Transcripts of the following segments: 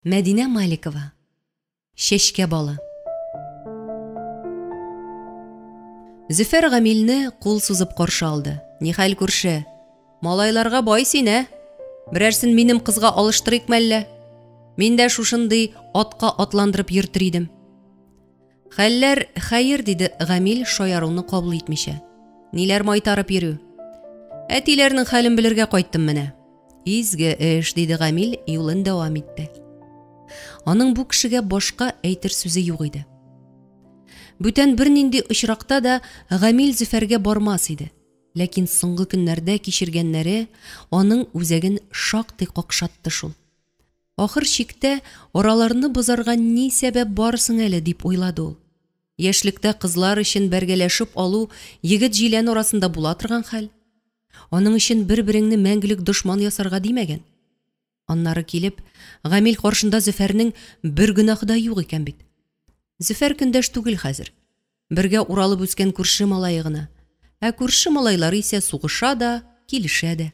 Мәдинә Маликова. Шешке балы. Зөфәр Гамилне кул сузып каршы алды. Нихәл күрше? Малайларга бай син, Берәрсен минем кызга алыштырыйк мәллә? Мин дә шушындый атка атландырып йөртер идем. Хәлләр хәер, диде Гамил шаяруны кабул итмичә. Ниләр майтарып йөрү? Әтиләрнең хәлен белергә кайттым менә. Изге эш, диде Гамил, юлын дәвам итте. Аның бу кешегә башка әйтер сүзе юк иде. Бүтән бернинди очракта да Гамил Зөфәргә бармас иде. Ләкин соңгы көннәрдә кичергәннәре аның үзәген шактый какшатты шул. Ахыр чиктә араларны бозарга ни сәбәп барсын әле дип уйлады ул. Яшьлектә кызлар өчен бергәләшеп алу егет җилән арасында була торган хәл. Аның өчен бер-береңне мәңгелек дошман ясарга димәгән. Аннары килеп, Гамил каршында Зөфәрнең бер гөнаһы да юк икән бит. Зөфәр көндәш түгел хәзер. Бергә уралып үскән күрше малае гына. Ә күрше малайлары исә сугыша да, килешә дә.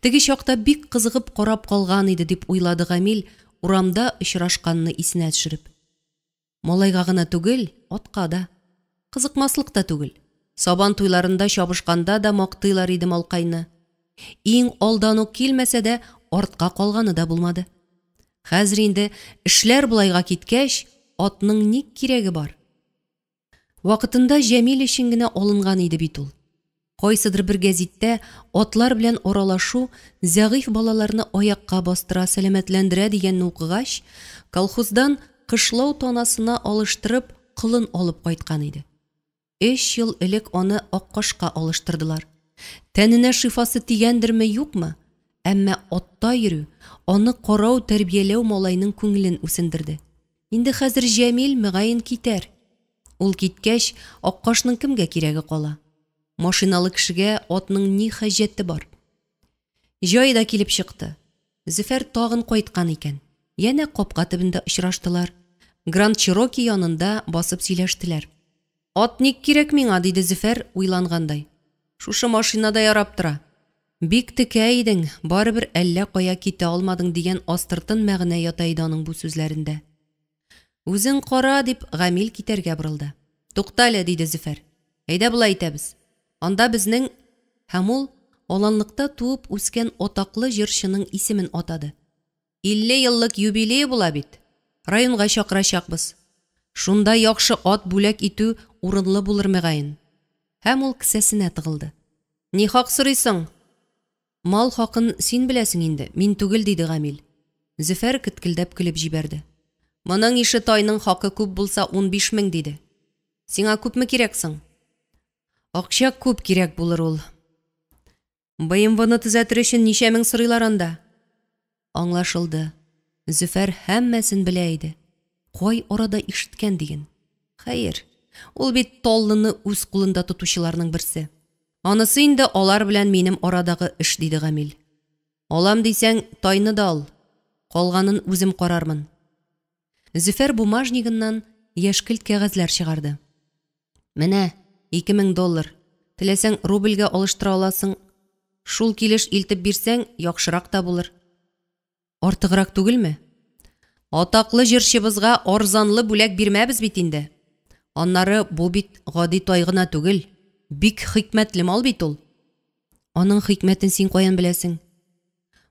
Теге чакта бик кызыгып карап калган иде дип уйлады Гамил, урамда очрашканны исенә төшереп. Малайга гына түгел, атка да. Кызыкмаслык та түгел. Сабан туйларында чабышканда да мактыйлар иде малкайны. Иң алдан ук килмәсә дә, артка калганы да булмады. Хәзер инде эшләр булайга киткәч, атның ник кирәге бар? Вакытында Җәмил өчен генә алынган иде бит ул. Кайсыдыр бер гәзиттә атлар белән аралашу зәгыйф балаларны аякка бастыра, сәламәтләндерә дигәнне укыгач, колхоздан кышлау танасына алыштырып, кылын алып кайткан иде. 3 ел элек аны Аккашка алыштырдылар. Тәненә шифасы тигәндерме, юкмы? Әмма атта йөрү, аны карау, тәрбияләү малайның күңелен үсендерде. Инде хәзер Җәмил мөгаен китәр. Ул киткәч, Аккашның кемгә кирәге кала? Машиналы кешегә атның ни хаҗәте бар? Җай да килеп чыкты. Зөфәр тагын кайткан икән. Янә капка төбендә очраштылар. Гранд Чироки янында басып сөйләштеләр. Ат ник кирәк миңа, диде Зөфәр уйлангандай. Шушы машинада ярап тора. Бик текә идең, барыбер әллә кая китә алмадың дигән астыртын мәгънә ята иде аның бу сүзләрендә. Үзең кара, дип Гамил китәргә борылды. Тукта әле, диде Зөфәр. Әйдә болай итәбез. Анда безнең һәм ул аланлыкта туып үскән атаклы җырчының исемен атады. 50 еллык юбилей була бит. Районга чакырачакбыз. Шунда яхшы ат бүләк итү урынлы булыр мөгаен. Һәм ул кесәсенә тыгылды. Ни хак сорыйсың? Мал хакын син беләсең инде, мин түгел, диде Гамил. Зөфәр киткелдәп көлеп җибәрде. Моның ише тайның хакы күп булса 15 мең, диде. Сиңа күпме кирәксең? Акча күп кирәк булыр ул. БМВны төзәтер өчен ничә мең сорыйлар анда? Аңлашылды. Зөфәр һәммәсен белә иде. Кай арада ишеткән диген. Хәер, ул бит Таллыны үз кулында тотучыларның берсе. Анысы инде алар белән минем арадагы эш, диде Гамил. Алам дисәң, тайны да ал. Калганын үзем карармын. Зөфәр бумажнигыннан яшькелт кәгазьләр чыгарды. Менә, $2000. Теләсәң рубльгә алыштыра аласың. Шул килеш илтеп бирсәң, яхшырак та булыр. Артыграк түгелме? Атаклы җырчыбызга арзанлы бүләк бирмәбез бит инде. Аннары бу бит гади тай гына түгел. Бик хикмәтле мал бит ул. Аның хикмәтен син каян беләсең?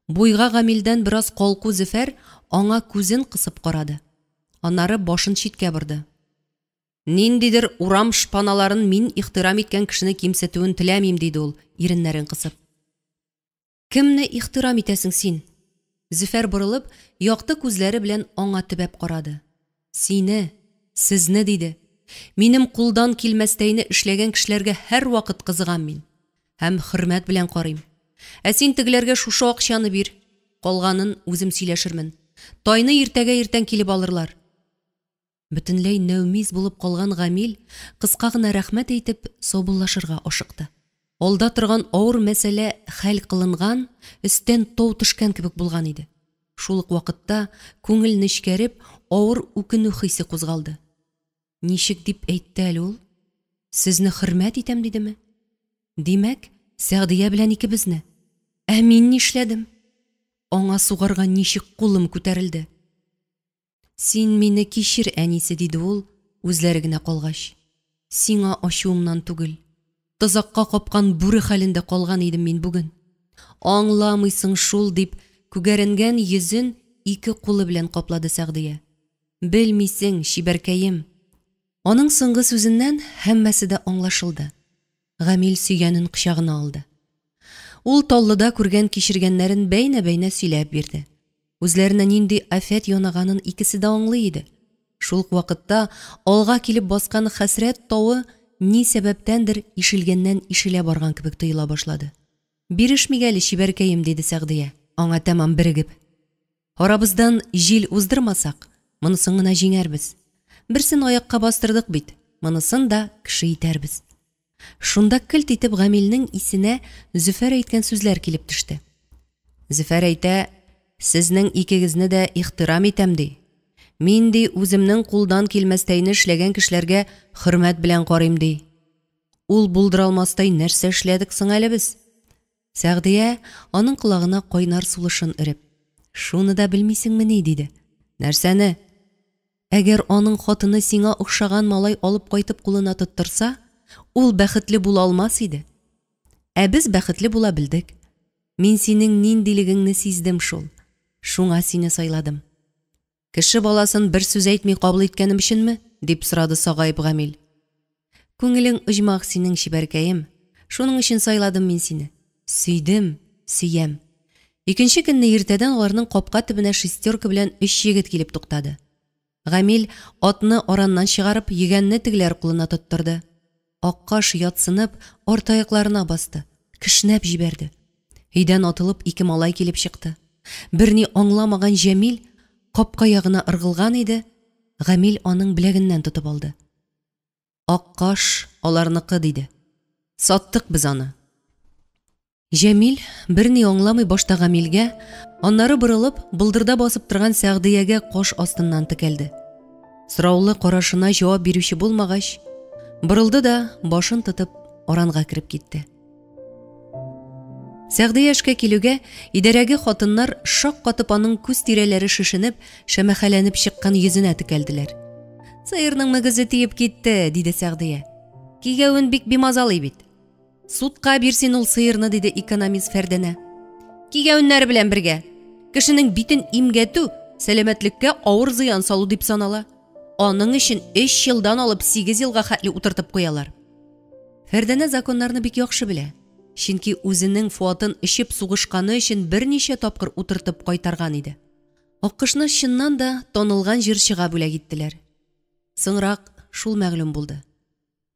Буйга Гамилдән бераз калку Зөфәр аңа күзен кысып карады. Аннары башын читкә борды. Ниндидер урам шпаналарын мин ихтирам иткән кешене кимсетүен теләмим, диде ул, иреннәрен кысып. Кемне ихтирам итәсең син? Зөфәр борылып, якты күзләре белән аңа төбәп карады. Сине, сезне, диде. Минем кулдан килмәстәйне эшләгән кешеләргә һәр вакыт кызыгам мин. Һәм хөрмәт белән карыйм. Ә син тегеләргә шушы акчаны бир. Калганын үзем сөйләшермен. Тайны иртәгә иртән килеп алырлар. Бөтенләй нәүмиз булып калган Гамил кыска гына рәхмәт әйтеп сабыллашырга ашыкты. Алда торган авыр мәсьәлә хәл кылынган, өстән тау төшкән кебек булган иде. Шул ук вакытта күңел нечкәреп, авыр үкенү хисе кузгалды. Ничек дип әйтте әле ул? Сезне хөрмәт итәм дидеме? Димәк, Сәгъдия белән икебезне. Ә мин нишләдем? Аңа сугарга ничек кулым күтәрелде? Син мине кичер, әнисе, диде ул, үзләре генә калгач. Сиңа ачуымнан түгел. Тозакка капкан бүре хәлендә калган идем мин бүген. Аңламыйсың шул, дип, күгәренгән йөзен ике кулы белән каплады Сәгъдия. Белмисең, чибәркәем. Аның соңгы сүзеннән һәммәсе дә аңлашылды. Гамил сөйгәнен кочагына алды. Ул Таллыда күргән кичергәннәрен бәйнә-бәйнә сөйләп бирде. Үзләренә нинди афәт янаганын икесе дә аңлый иде. Шул вакытта алга килеп баскан хәсрәт тавы ни сәбәптәндер ишелгәннән-ишелә барган кебек тоела башлады. Бирешмигәле, чибәркәем, диде Сәгъдия, аңа тәмам берегеп. Арабыздан җил уздырмасак, монысын гына җиңәрбез. Берсен аякка бастырдык бит, монысын да кеше итәрбез. Шунда килт итеп Гамилнең исенә Зөфәр әйткән сүзләр килеп төште. Зөфәр әйтә, сезнең икегезне дә ихтирам итәм, ди. Мин ди үземнең кулдан килмәстәйне эшләгән кешеләргә хөрмәт белән карыйм, ди. Ул булдыра алмастай нәрсә эшләдек соң әле без? Сәгъдия аның колагына кайнар сулышын өреп, шуны да белмисеңме, диде. Нәрсәне? Әгәр аның хатыны сиңа охшаган малай алып кайтып кулына тоттырса, ул бәхетле була алмас иде. Ә без бәхетле була белдек. Мин синең ниндилегеңне сиздем шул. Шуңа сине сайладым. Кеше баласын бер сүз әйтми кабул иткәнем өченме? Дип сорады сагаеп Гамил. Күңелең оҗмак синең, чибәркәем. Шуның өчен сайладым мин сине. Сөйдем, сөям. Икенче көнне иртәдән аларның капка төбенә шестерка белән 3 егет килеп туктады. Гамил атны араннан чыгарып, йөгәнне тегеләр кулына тоттырды. Аккаш ятсынып, артаякларына басты. Кешнәп җибәрде. Өйдән атылып 2 малай килеп чыкты. Берни аңламаган Җәмил капка ягына ыргылган иде. Гамил аның беләгеннән тотып алды. Аккаш аларныкы, диде. Саттык без аны. Җәмил берни аңламый башта Гамилгә, аннары борылып, булдырда басып торган Сәгъдиягә каш астыннан текәлде. Сораулы карашына җавап бирүче булмагач, борылды да башын тотып аранга кирип китте. Сәгъдия эшкә килүгә идарәге хатыннар шак катып аның күз тирәләре шешенеп, шәмәхәләнеп чыккан йөзенә текәлделәр. Сыерның мөгезе тиеп китте, диде Сәгъдия. Кигәвен бик бимазалый бит. Судка бирсен ул сыерны, диде экономист Фәрдәнә. Кигәвеннәре белән бергә. Кешенең битен имгәтү сәламәтлеккә авыр зыян салу дип санала. Аның өчен 3 елдан алып 8 елга хәтле утыртып куялар. Фәрдәнә законнарны бик яхшы белә. Чөнки үзенең фуатын ичеп сугышканы өчен берничә тапкыр утыртып кайтарган иде. Аккышны чыннан да танылган җырчыга бүләк иттеләр. Соңрак шул мәгълүм булды.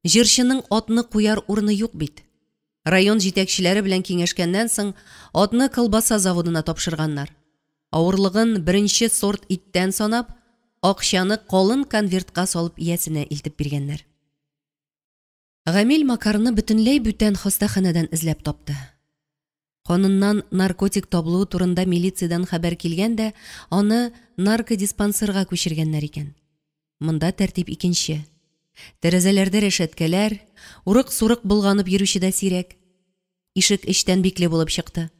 Җырчының атны куяр урыны юк бит. Район җитәкчеләре белән киңәшкәннән соң атны колбаса заводына тапшырганнар. Авырлыгын беренче сорт иттән санап, акчаны калын конвертка салып иясенә илтеп биргәннәр. Гамил Макарны бөтенләй бүтән хастаханәдән эзләп тапты. Каныннан наркотик табылуы турында милициядан хәбәр килгәндә, аны наркодиспансерга күчергәннәр икән. Монда тәртип икенче. Тәрәзәләрдә рәшәткәләр, урык-сурык булганып йөрүче дә сирәк. Ишек эчтән бикле булып чыкты.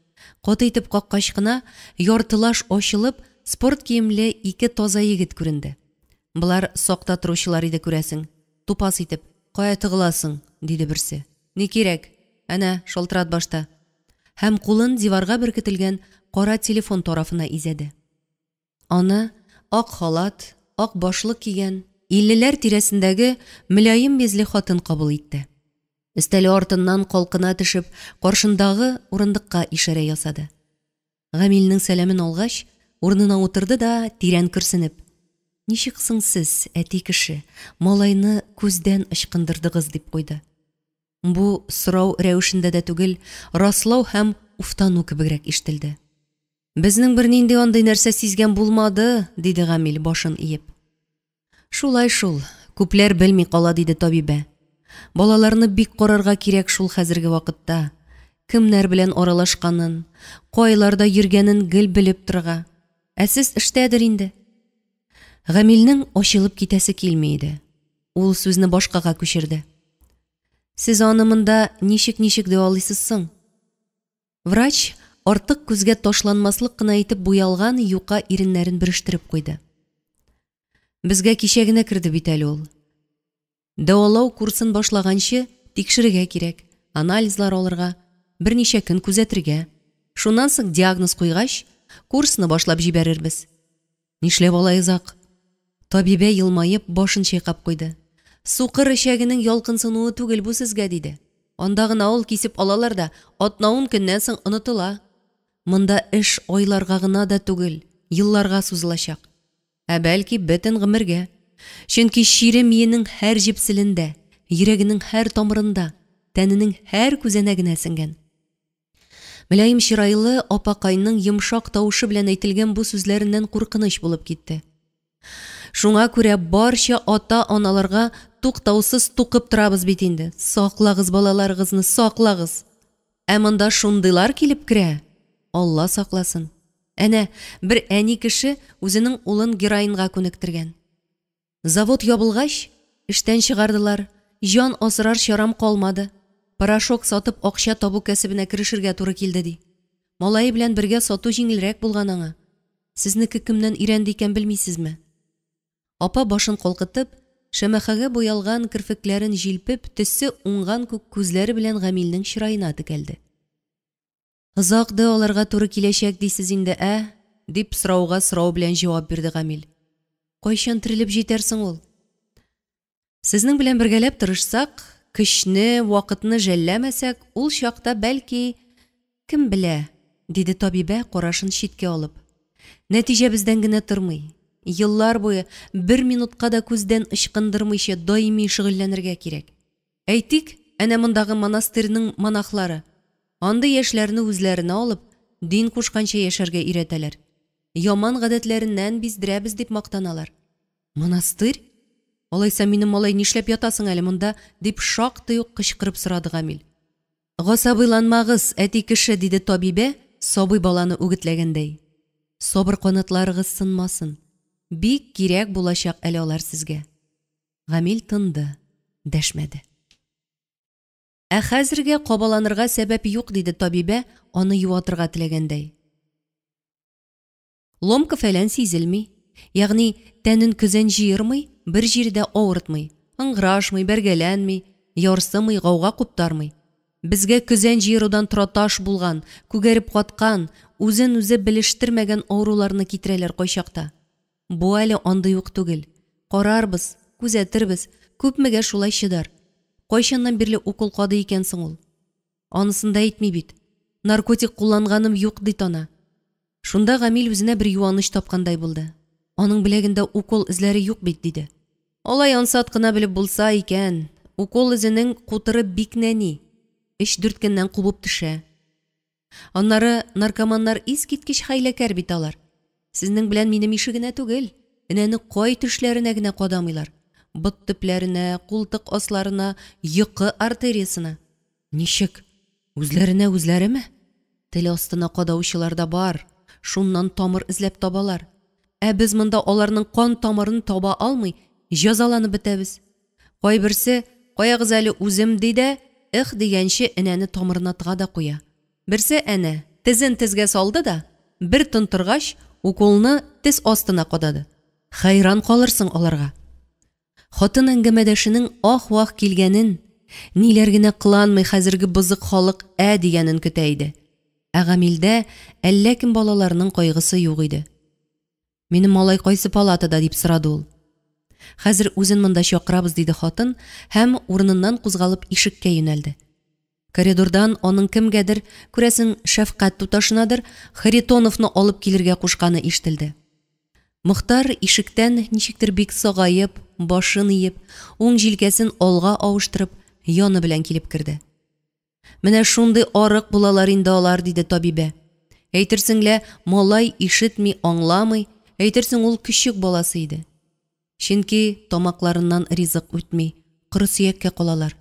Каты итеп каккач кына яртылаш ачылып, спорт киемле 2 таза егет күренде. Булар сакта торучылар иде күрәсең. Тупас итеп, «Кая тыгыласың?» диде берсе. «Ни кирәк? Әнә, шалтырат башта». Һәм кулын диварга беркетелгән кара телефон тарафына изәде. Аны ак халат, ак башлык кигән, 50ләр тирәсендәге мөлаем безле хатын кабул итте. Өстәле артыннан калкына төшеп, каршындагы урындыкка ишарә ясады. Гамилнең сәламен алгач, урынына утырды да тирән күрсенеп, «Ничек соң сез, әти кеше, малайны күздән ычкындырдыгыз?» дип куйды. Бу сорау рәвешендә дә түгел, раслау һәм уфтану кебегрәк ишетелде. «Безнең бернинди андый нәрсә сизгән булмады», диде Гамил башын иеп. «Шулай шул, күпләр белми кала», диде табибә. «Балаларны бик карарга кирәк шул хәзерге вакытта. Кемнәр белән аралашканын, кайларда йөргәнен гел белеп торга. Ә сез эштәдер инде». Гамилнең ачылып китәсе килми иде. Ул сүзне башкага күчерде. «Сез аны монда ничек дәвалыйсыз соң?» Врач артык күзгә ташланмаслык кына итеп буялган юка иреннәрен бөрештереп куйды. Безгә кичә генә керде бит әле ул. Дәвалау курсын башлаганчы тикшерергә кирәк, анализлар алырга, берничә көн күзәтергә. Шуннан соң диагноз куйгач, курсны башлап җибәрербез. Нишләп алай озак? Табибә елмаеп башын чайкап куйды. Сукыр эчәгенең ялкынсынуы түгел бу сезгә диде. Анда гына ул кисеп алалар да, атнауын көннән соң онытыла. Монда эш айларга гына да түгел, елларга сузылачак. Бәлки бөтен гомергә. Чөнки шире миенең һәр җепселендә, йөрәгенең һәр тамырында, тәненең һәр күзәнәгенә сеңгән. Мөлаем чырайлы апакайның йомшак тавышы белән әйтелгән бу сүзләреннән куркыныч булып китте. Шуңа күрә барча ата-аналарга туктаусыз тукып торабыз бит инде. Саклагыз балаларыгызны, саклагыз. Монда шундыйлар килеп керә. Алла сакласын. Әнә, бер әни кеше үзенең улын героинга күнектергән. Завод ябылгач, эштән чыгардылар. Җан асрар чарам калмады. Порошок сатып акча табу кәсебенә керешергә туры килде ди. Малае белән бергә сату җиңелрәк булган аңа. Сезнеке кемнән өйрәнде икән белмисезме? Апа башын калкытып, шәмәхәгә буялган кирфекләрен җилпеп, төсе уңган күк күзләре белән Гамилнең чыраена текәлде. Озак аларга туры киләчәк дисез инде, дип сорауга сорау белән җавап бирде Гамил. Кайчан терелеп җитәрсең ул? Сезнең белән бергәләп тырышсак, көчне, вакытны жәлләмәсәк, ул чакта бәлки, кем белә, диде табибә карашын читкә алып. Нәтиҗә бездән генә тормый. Еллар буе бер минутка да күздән ычкындырмыйча даими шөгыльләнергә кирәк. Әйтик, әнә мондагы монастырьның монахлары. Андый яшьләрне үзләренә алып, дин кушканча яшәргә өйрәтәләр. Яман гадәтләреннән биздерәбез дип мактаналар. Монастырь? Алайса минем малай нишләп ятасың әле монда, дип шактый ук кычкырып сорады Гамил. Гасабыйланмагыз, әти кеше, диде табибә, сабый баланы үгетләгәндәй. Сабыр канатларыгыз сынмасын. Бик кирәк булачак әле алар сезгә. Гамил тынды, дәшмәде. Хәзергә кабаланырга сәбәп юк, диде табибә, аны юатырга теләгәндәй. Ломка фәлән сизелми, ягъни тәнен көзән җыермый, бер җирдә авыртмый, ыңгырашмый, бәргәләнми, ярсымый, гауга куптармый. Безгә көзән җыерудан траташ булган, күгәреп каткан, үзен үзе белештермәгән авыруларны китерәләр кайчакта. Бу әле андый ук түгел. Карарбыз, күзәтербез, күпмегә шулай чыдар. Кайчаннан бирле укол кады икәнсең ул? Анысын да әйтми бит. Наркотик кулланганым юк ди ана. Шунда Гамил үзенә бер юаныч тапкандай булды. Аның беләгендә укол эзләре юк бит, диде. Алай ансат кына белеп булса икән, укол эзенең кутыры бик нәни. 3-4 көннән кубып төшә. Аннары наркоманнар искиткеч хәйләкәр бит алар. Сезнең белән минем ишегенә түгел, энәне кай төшләренә генә кадамыйлар. Бот төпләренә, култык асларына, йокы артериясына. Ничек? Үзләренә үзләреме? Тел астына кадаучылар да бар. Шуннан тамыр эзләп табалар. Без монда аларның кан тамырын таба алмый, җәзаланып бетәбез. Кайберсе, каягыз әле үзем диде, дигәнче энәне тамырына тыга да куя. Берсе әнә, тезен тезгә салды да, бер тынтыргач, уколны тез астына кадады. Хайран калырсың аларга. Хатын әңгәмәдәшенең ах-вах килгәнен, ниләр генә кыланмый хәзерге бызык халык дигәнен көтә иде. Гамилдә әллә кем балаларының кайгысы юк иде. Минем малай кайсы палатада, дип сорады ул. Хәзер үзен монда чакырабыз, диде хатын, һәм урыныннан кузгалып ишеккә юнәлде. Коридордан аның кемгәдер, күрәсең, шәфкать туташынадыр, Харитоновны алып килергә кушканы ишетелде. Мөхтар ишектән ничектер бик сагайып, башын иеп, уң җилкәсен алга авыштырып, яны белән килеп керде. Менә шундый арык булалар инде алар, диде табибә. Әйтерсеңлә, малай ишетми, аңламый, әйтерсең ул küçük баласы иде. Чөнки тамакларыннан ризык үтми, кыры сөяккә калалар.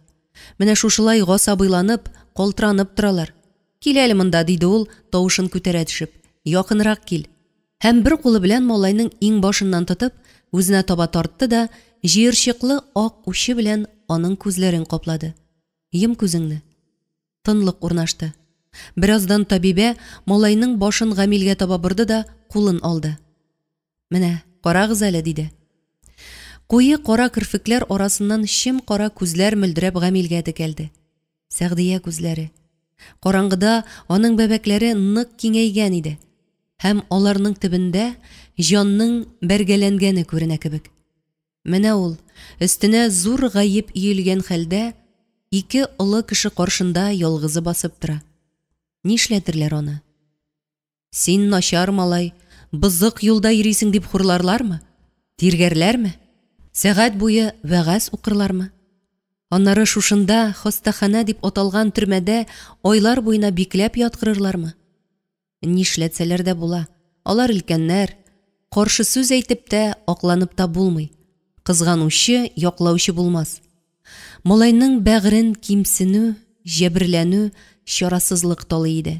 Менә шушылай гасабыйланып, калтыранып торалар. Кил әле монда, диде ул, тавышын күтәрә төшеп. Якынрак кил. Һәм бер кулы белән малайның иң башыннан тотып, үзенә таба тартты да, җыерчыклы ак учы белән аның күзләрен каплады. Йом күзеңне. Тынлык урнашты. Бераздан табибә малайның башын Гамилгә таба борды да, кулын алды. Менә, карагыз әле, диде. Куе кара кирфекләр арасыннан шим кара күзләр мөлдерәп Гамилгә текәлде. Сәгъдия күзләре. Караңгыда аның бәбәкләре нык киңәйгән иде. Һәм аларның төбендә җанның бәргәләнгәне күренә кебек. Менә ул, өстенә зур гаеп иелгән хәлдә, ике олы кеше каршында ялгызы басып тора. Нишләтерләр аны? Син начар малай, бызык юлда йөрисең дип хурларлармы? Тиргәрләрме? Сәгать буе вәгазь укырлармы? Аннары шушында хастахана дип аталган төрмәдә айлар буена бикләп яткырырлармы? Нишләтсәләр дә була. Алар өлкәннәр, каршы сүз әйтеп тә, акланып та булмый. Кызганучы, яклаучы булмас. Малайның бәгырен кимсенү, җәберләнү, чарасызлык талый иде.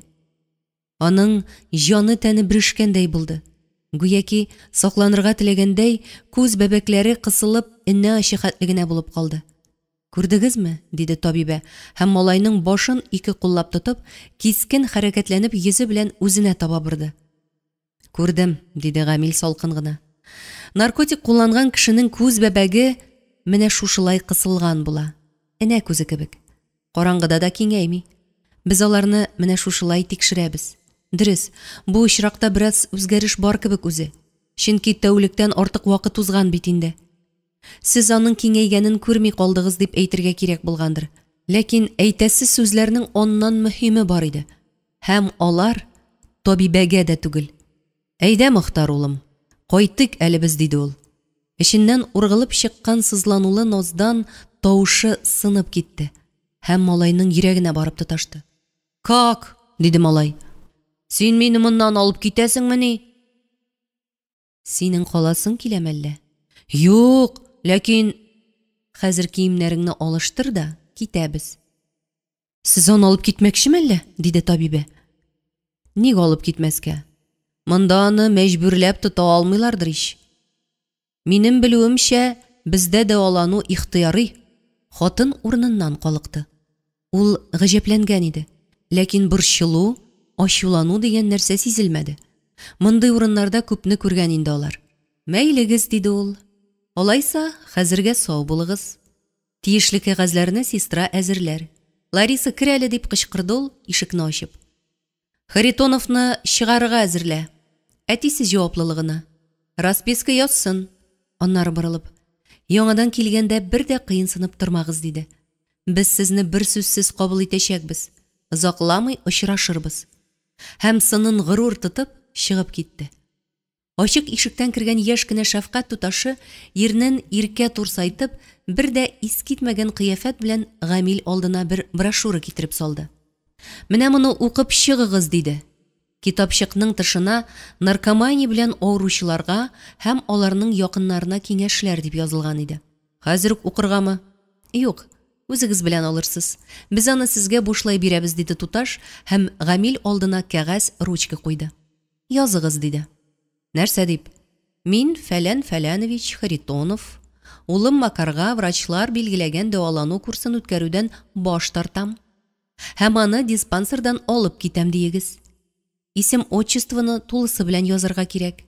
Аның җаны тәне брешкәндәй булды. Гүяки сакланырга теләгәндәй, күз бәбәкләре кысылып, инне ачыхатлыгына булып калды. Күрдегезме? Диде табибә, һәм малайның башын ике куллап тотып, кискен хәрәкәтләнеп йөзе белән үзенә таба барды. Күрдем, диде Гамил салкын гына. Наркотик кулланган кешенең күз бәбәге менә шушылай кысылган була. Энә күзе кебек. Караңгыда да киңәйми. Без аларны менә шушылай тикшерәбез. Дөрес, бу очракта бераз үзгәреш бар кебек үзе. Чөнки тәүлектән артык вакыт узган бит инде. Сез аның киңәйгәнен күрми калдыгыз дип әйтергә кирәк булгандыр. Ләкин әйтәсе сүзләрнең оннан мөһиме бар иде. Һәм алар табибәгә дә түгел. Әйдә, Мохтар улым, кайтык әле без, диде ул. Эченнән ургылып чыккан сызланулы ноздан тавышы сынып китте. Һәм малайның йөрәгенә барып тоташты. Как? Диде малай. Син мине моннан алып китәсеңмени? Синең каласың киләмәллә? Юк, ләкин хәзер киемнәреңне алыштыр да китәбез. Сез аны алып китмәкчеме? Диде табибә. Ник алып китмәскә? Монда аны мәҗбүрләп тота алмыйлардыр ич. Минем белүемчә, бездә дәвалану ихтыярый. Хатын урыныннан калыкты. Ул гаҗәпләнгән иде, ләкин борчылу, ачулану дигән нәрсә сизелмәде. Мондый урыннарда күпне күргән инде алар. Мәйлегез, диде ул. Алайса, хәзергә сау булыгыз. Тиешле кәгазьләрне сестра әзерләр. Лариса кер әле дип кычкырды ул, ишекне ачып. Харитоновны чыгарырга әзерлә. Әтисе җаваплылыгына. Расписка язсын. Аннары борылып, яңадан килгәндә бер дә кыенсынып тормагыз, диде. Без сезне бер сүзсез кабул итәчәкбез. Озакламый очрашырбыз. Һәм сынын горур тотып чыгып китте. Ачык ишектән кергән яшь кенә шәфкать туташы ирнен иркә турсайтып, бер дә искитмәгән кыяфәт белән Гамил алдына бер брошюра китереп салды. Менә моны укып чыгыгыз, диде. Китапчыкның тышына наркомания белән авыручыларга һәм аларның якыннарына киңәшләр дип язылган иде. Хәзер укыргамы? Юк, үзегез белән алырсыз. Без аны сезгә бушлай бирәбез, диде туташ һәм Гамил алдына кәгазь, ручка куйды. Языгыз, диде. Нәрсә дип? Мин Фәлән Фәләнович Харитонов, улым Макарга врачлар билгеләгән дәвалану курсын үткәрүдән баш тартам. Һәм аны диспансердан алып китәм диегез. Исем отчествоны тулысы белән язарга кирәк.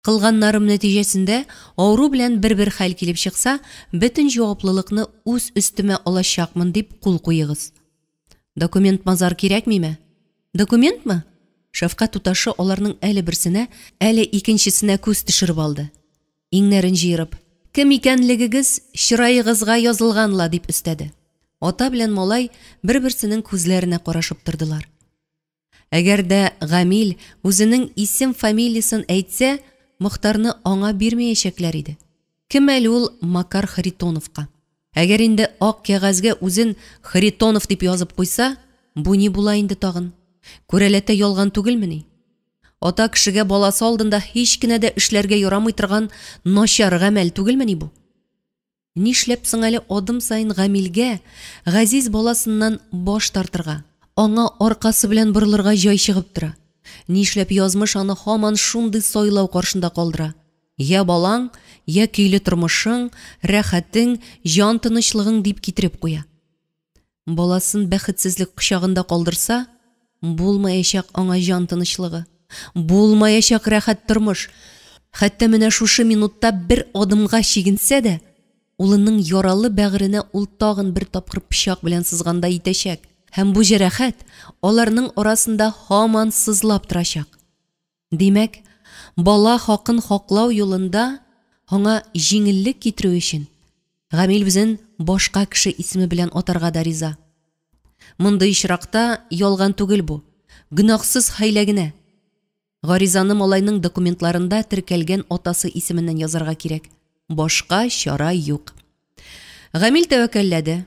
Кылганнарым нәтиҗәсендә авыру белән бер хәл килеп чыкса, бөтен җаваплылыкны үз өстемә алачакмын дип кул куегыз. Документ мазар кирәкмиме? Документмы? Шәфкать туташы аларның әле берсенә, әле икенчесенә күз төшереп алды. Иңнәрен җыерып, кем икәнлегегез чырайыгызга язылганла, дип өстәде. Ата белән малай бер-берсенең күзләренә карашып тордылар. Әгәр дә Гамил үзенең исем-фамилиясын әйтсә, Мохтарны аңа бирмәячәкләр иде. Кем әле ул Макар Харитоновка? Әгәр инде ак кәгазьгә үзен Харитонов дип язып куйса, бу ни була инде тагын? Күрәләтә ялган түгелмени? Ата кешегә баласы алдында һич кенә дә эшләргә ярамый торган начар гамәл түгелмени бу? Нишләп соң әле адым сайын Гамилгә, газиз баласыннан баш тартырга, аңа аркасы белән борылырга җай чыгып тора? Нишләп язмыш аны һаман шундый сайлау каршында калдыра? Я балаң, я көйле тормышың, рәхәтең, җан тынычлыгың дип китереп куя. Баласын бәхетсезлек кочагында калдырса, булмаячак аңа җан тынычлыгы, булмаячак рәхәт тормыш. Хәтта менә шушы минутта бер адымга чигенсә дә, улының яралы бәгыренә ул тагын бер тапкыр пычак белән сызганда итәчәк. Һәм бу җәрәхәт аларның арасында һаман сызлап торачак. Димәк, бала хакын хаклау юлында аңа җиңеллек китерү өчен Гамил үзен башка кеше исеме белән атарга да риза. Мондый очракта ялган түгел бу, гөнаһсыз хәйлә генә. Гаризаны малайның документларында теркәлгән атасы исеменнән язарга кирәк. Башка чара юк. Гамил тәвәккәлләде.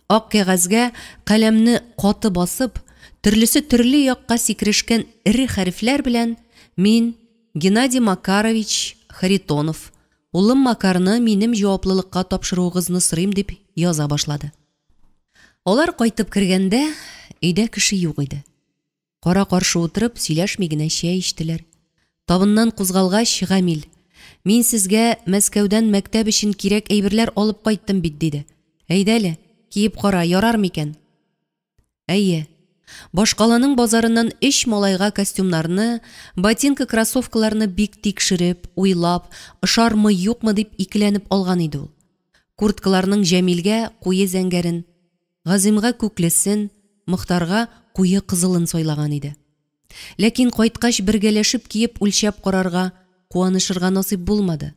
Ак кәгазьгә каләмне каты басып, төрлесе төрле якка сикерешкән ире хәрефләр белән мин Геннадий Макарович Харитонов, улым Макарны минем җаваплылыкка тапшыруыгызны сорыйм дип яза башлады. Алар кайтып кергәндә, өйдә кеше юк иде. Кара-каршы утырып, сөйләшми генә чәй эчтеләр. Табыннан кузгалгач, Гамил: "Мин сезгә Мәскәүдән мәктәп өчен кирәк әйберләр алып кайттым бит", диде. "Әйдәле, киеп кара, ярар микән?" Әйе. Башкаланың базарыннан 3 малайга костюмнарны, ботинка кроссовкаларны бик тикшереп, уйлап, ышармы юкмы дип икеләнеп алган иде ул. Курткаларның Җәмилгә куе зәңгәрен, Газимга күклесен, Мөхтарга куе кызылын сайлаган иде. Ләкин кайткач бергәләшеп киеп үлчәп карарга, куанышырга насыйп булмады.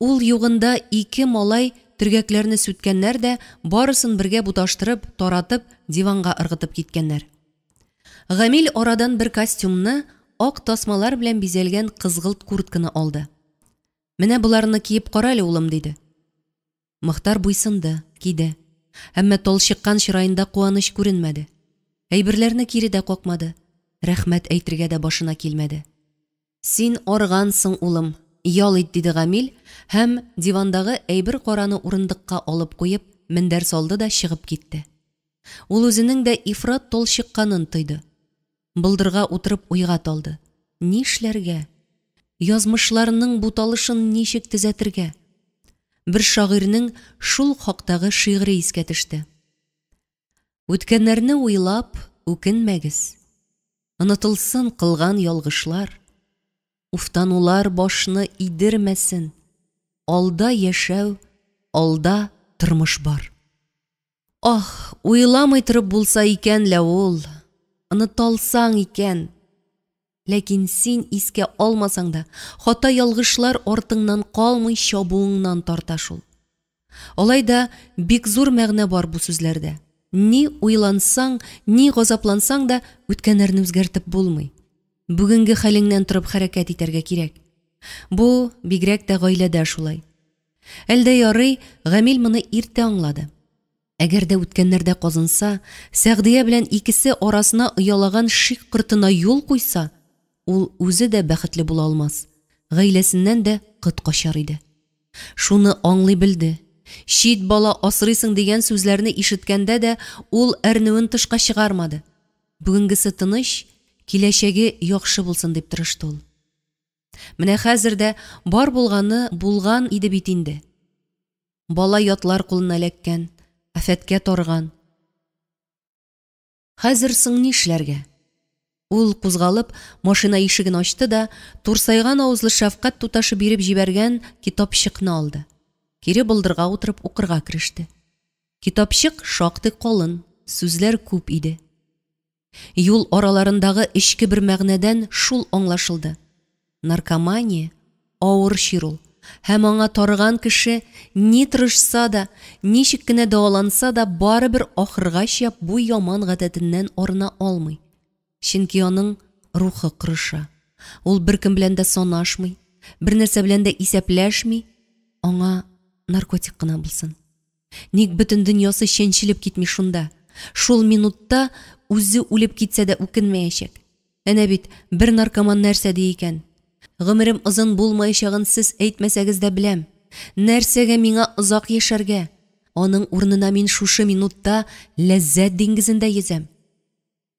Ул югында 2 малай төргәкләрне сүткәннәр дә, барысын бергә буташтырып, таратып, диванга ыргытып киткәннәр. Гамил арадан бер костюмны, ак тасмалар белән бизәлгән кызгылт куртканы алды. "Менә буларны киеп карале, улым", диде. Мөхтар буйсынды, киде. Әмма талчыккан чырайында куаныч күренмәде. Әйберләрне киредә какмады. Рәхмәт әйтергә дә башына килмәде. "Син аргансың, улым, ял ит", диде Гамил һәм дивандагы әйбер караны урындыкка алып куеп, мендәр салды да чыгып китте. Ул үзенең дә ифрат талчыкканын тойды. Былдырга утырып уйга талды. Нишләргә? Язмышларның буталышын ничек төзәтергә? Бер шагыйрьнең шул хактагы шигъри искә төште. "Үткәннәрне уйлап, үкенмәгез. Онытылсын кылган ялгышлар. Уфтанулар башны идермәсен. Алда яшәү, алда тормыш бар." Ах, уйламый торып булса икән лә ул. Оныталсаң икән. Ләкин син искә алмасаң да, хата ялгышлар артыңнан калмый чабуыңнан тарта шул. Алайда бик зур мәгънә бар бу сүзләрдә. Ни уйлансаң, ни газаплансаң да, үткәннәрне үзгәртеп булмый. Бүгенге хәлеңнән торып хәрәкәт итәргә кирәк. Бу бигрәк тә гаиләдә шулай. Әлдә ярый, Гамил моны иртә аңлады. Әгәр дә үткәннәрдә казынса, Сәгъдия белән икесе арасына оялаган шик кыртына юл куйса, ул үзе дә бәхетле була алмас. Гаиләсеннән дә кыт качар иде. Шуны аңлый белде. Шит бала асрыйсың дигән сүзләрне ишеткәндә дә ул әрнүен тышка чыгармады. Бүгенгесе тыныч, киләчәге яхшы булсын дип тырышты ул. Менә хәзер дә бар булганы булган иде бит инде. Бала ятлар кулына эләккән, афәткә тарган. Хәзер соң нишләргә? Ул кузгалып, машина ишеген ачты да, турсайган авызлы шәфкать туташы биреп җибәргән китапчыкны алды. Кире былдырга утырып укырга кереште. Китапчык шактый калын, сүзләр күп иде. Юл араларындагы ичке бер мәгънәдән шул аңлашылды. Наркомания авыр чирул. Һәм аңа тарыган кеше ни тырышса да, ничек кенә дәваланса да, барыбер ахыргача бу яман гадәтеннән арына алмый. Чөнки аның рухы кырыша. Ул беркем белән дә санашмый, бер нәрсә белән дә исәпләшми, аңа наркотик кына булсын. Ник бөтен дөньясы чәнчелеп китми шунда? Шул минутта үзе үлеп китсә дә үкенмәячәк. Әнә бит бер наркоман нәрсә ди икән? Гомерем озын булмаячагын сез әйтмәсәгез дә беләм. Нәрсәгә миңа озак яшәргә? Аның урынына мин шушы минутта ләззәт диңгезендә йөзәм.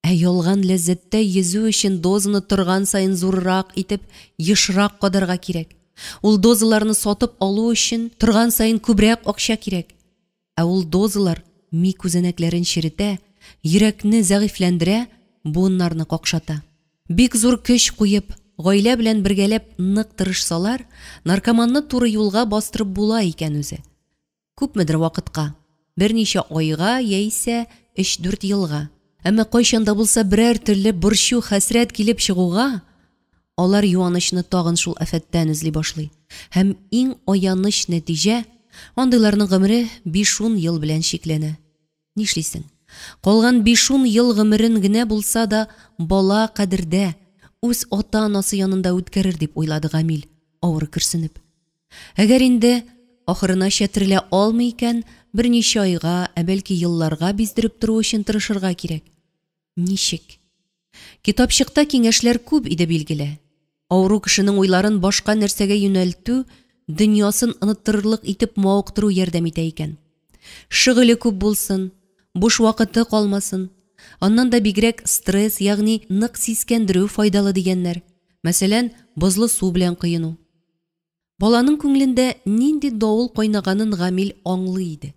Ә ялган ләззәттә йөзү өчен дозаны торган сайын зуррак итеп, ешрак кадарга кирәк. Ул дозаларны сатып алу өчен торган сайын күбрәк акча кирәк. Ә ул дозалар ми күзәнәкләрен чиретә, йөрәкне зәгыйфләндерә, буыннарны какшата. Бик зур көч куеп, гаилә белән бергәләп нык тырышсалар, наркоманны туры юлга бастырып була икән үзе. Күпмедер вакытка, берничә айга яисә 3-4 елга. Әмма кайчанда булса берәр төрле борчу, хәсрәт килеп чыгуга, алар юанычны тагын шул афәттән эзли башлый. Һәм иң аяныч нәтиҗә, андыйларның гомере 5-10 ел белән шикләнә. Нишлисең? Калган 5-10 ел гомерен генә булса да бала кадердә, үз ата-анасы янында үткәрер дип уйлады Гамил, авыр көрсенеп. Әгәр инде ахырына чәтерелә алмый икән, берничә айга, бәлки елларга биздереп тору өчен тырышырга кирәк. Ничек? Китапчыкта киңәшләр күп иде билгеле. Авыру кешенең уйларын башка нәрсәгә юнәлтү, дөньясын оныттырырлык итеп мавыктыру ярдәм итә икән. Шөгыле күп булсын, буш вакыты калмасын. Аннан да бигрәк стресс, ягъни нык сискәндерү файдалы дигәннәр. Мәсәлән, бозлы су белән кыйыну. Баланың күңелендә нинди давыл кайнаганын Гамил аңлый иде.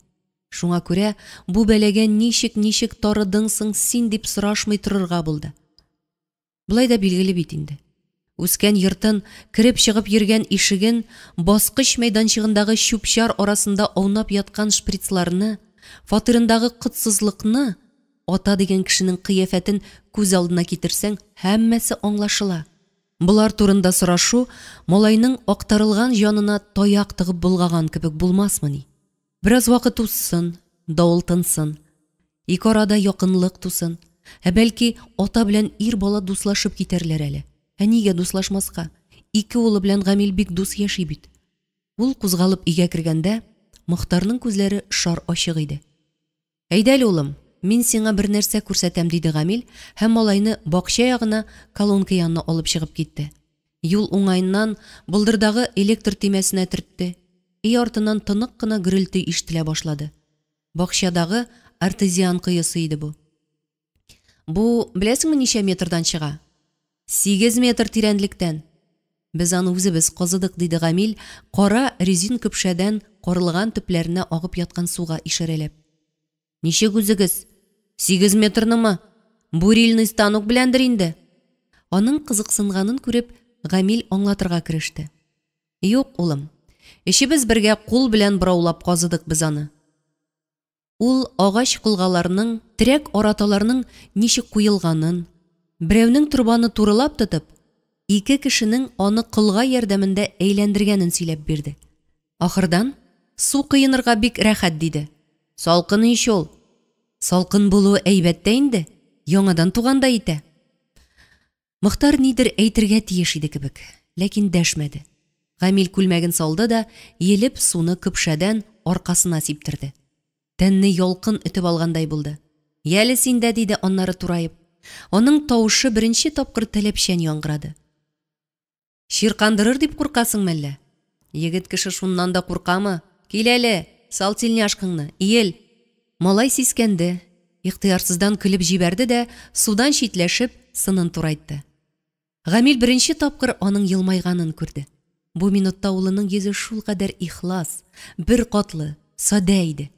Шуңа күрә бу бәләгә ничек тарыдың соң син дип сорашмый торырга булды. Булай да билгеле бит инде. Үскән йортын, кирип чыгып йөргән ишеген, баскыч мәйданчыгындагы чүпчар арасында аунап яткан шприцларны, фатирындагы кытсызлыкны, ата дигән кешенең кыяфәтен күз алдына китерсәң, һәммәсе аңлашыла. Булар турында сорашу малайның актарылган җанына таяк тыгып булгаган кебек булмасмыни? Бераз вакыт узсын, давыл тынсын, ике арада якынлык тусын, бәлки ата белән ир бала дуслашып китәрләр әле. Нигә дуслашмаска? Ике улы белән Гамил бик дус яши бит. Ул кузгалып өйгә кергәндә, Мохтарның күзләре шар ачык иде. Әйдә улым, мин сиңа бер нәрсә күрсәтәм, диде Гамил, һәм малайны бакча ягына, колонка янына алып чыгып китте. Юл уңайыннан булдырдагы электр тимәсенә төртте. Өй артыннан тынык кына гөрелтү ишетелә башлады. Бакчадагы артезиан кыйысы иде бу. Бу, беләсеңме, ничә метрдан чыга? 8 метр тирәнлектән. Без аны үзебез казыдык, диде Гамил, кара резин көпшәдән корылган төпләренә агып яткан суга ишарәләп. Ничек үзегез? 8 метрнымы? Бурильный станок беләндер инде. Аның кызыксынганын күреп, Гамил аңлатырга кереште. Юк, улым. Эшебез бергә кул белән быраулап казыдык без аны. Ул агач кылгаларның, терәк араталарның ничек куелганын, берәүнең турбаны турылап тотып, ике кешенең аны кылга ярдәмендә әйләндергәнен сөйләп бирде. Ахырдан, су кыйынырга бик рәхәт, диде. Салкын ич ул. Салкын булуы әйбәттә инде, яңадан туганда итә. Мохтар нидер әйтергә тиеш иде кебек, ләкин дәшмәде. Гамил күлмәген салды да, елеп суны көпшәдән аркасына сиптерде. Тәнне ялкын үтеп алгандай булды. Яле синдә, диде аннары турайып. Аның тавышы беренче тапкыр тәләпчән яңгырады. Ширкандырыр дип куркасың мәллә? Егет кеше шуннан да куркамы? Кил әле, сал тельняшкаңны, иел. Малай сискәнде, ихтыярсыздан көлеп җибәрде дә, судан читләшеп, сынын турайтты. Гамил беренче тапкыр аның елмайганын күрде. Бу минутта улының йөзе шул кадәр ихлас, бер катлы, сада иде.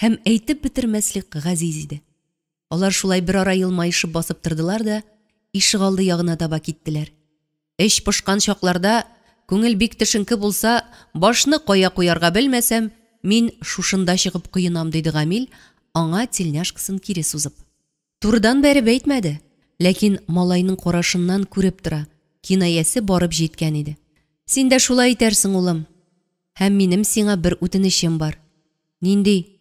Һәм әйтеп бетермәслек газиз иде. Алар шулай бер ара елмайышып басып тордылар да, ишегалды ягына таба киттеләр. Эш пошкан чакларда, күңел бик төшенке булса, башны кая куярга белмәсәм, мин шушында чыгып кыйынам, диде Гамил, аңа тельняшкасын кире сузып. Турыдан бәреп әйтмәде, ләкин малайның карашыннан күреп тора, кинаясе барып җиткән иде. Син дә шулай итәрсең, улым. Һәм минем сиңа бер үтенечем бар. Нинди?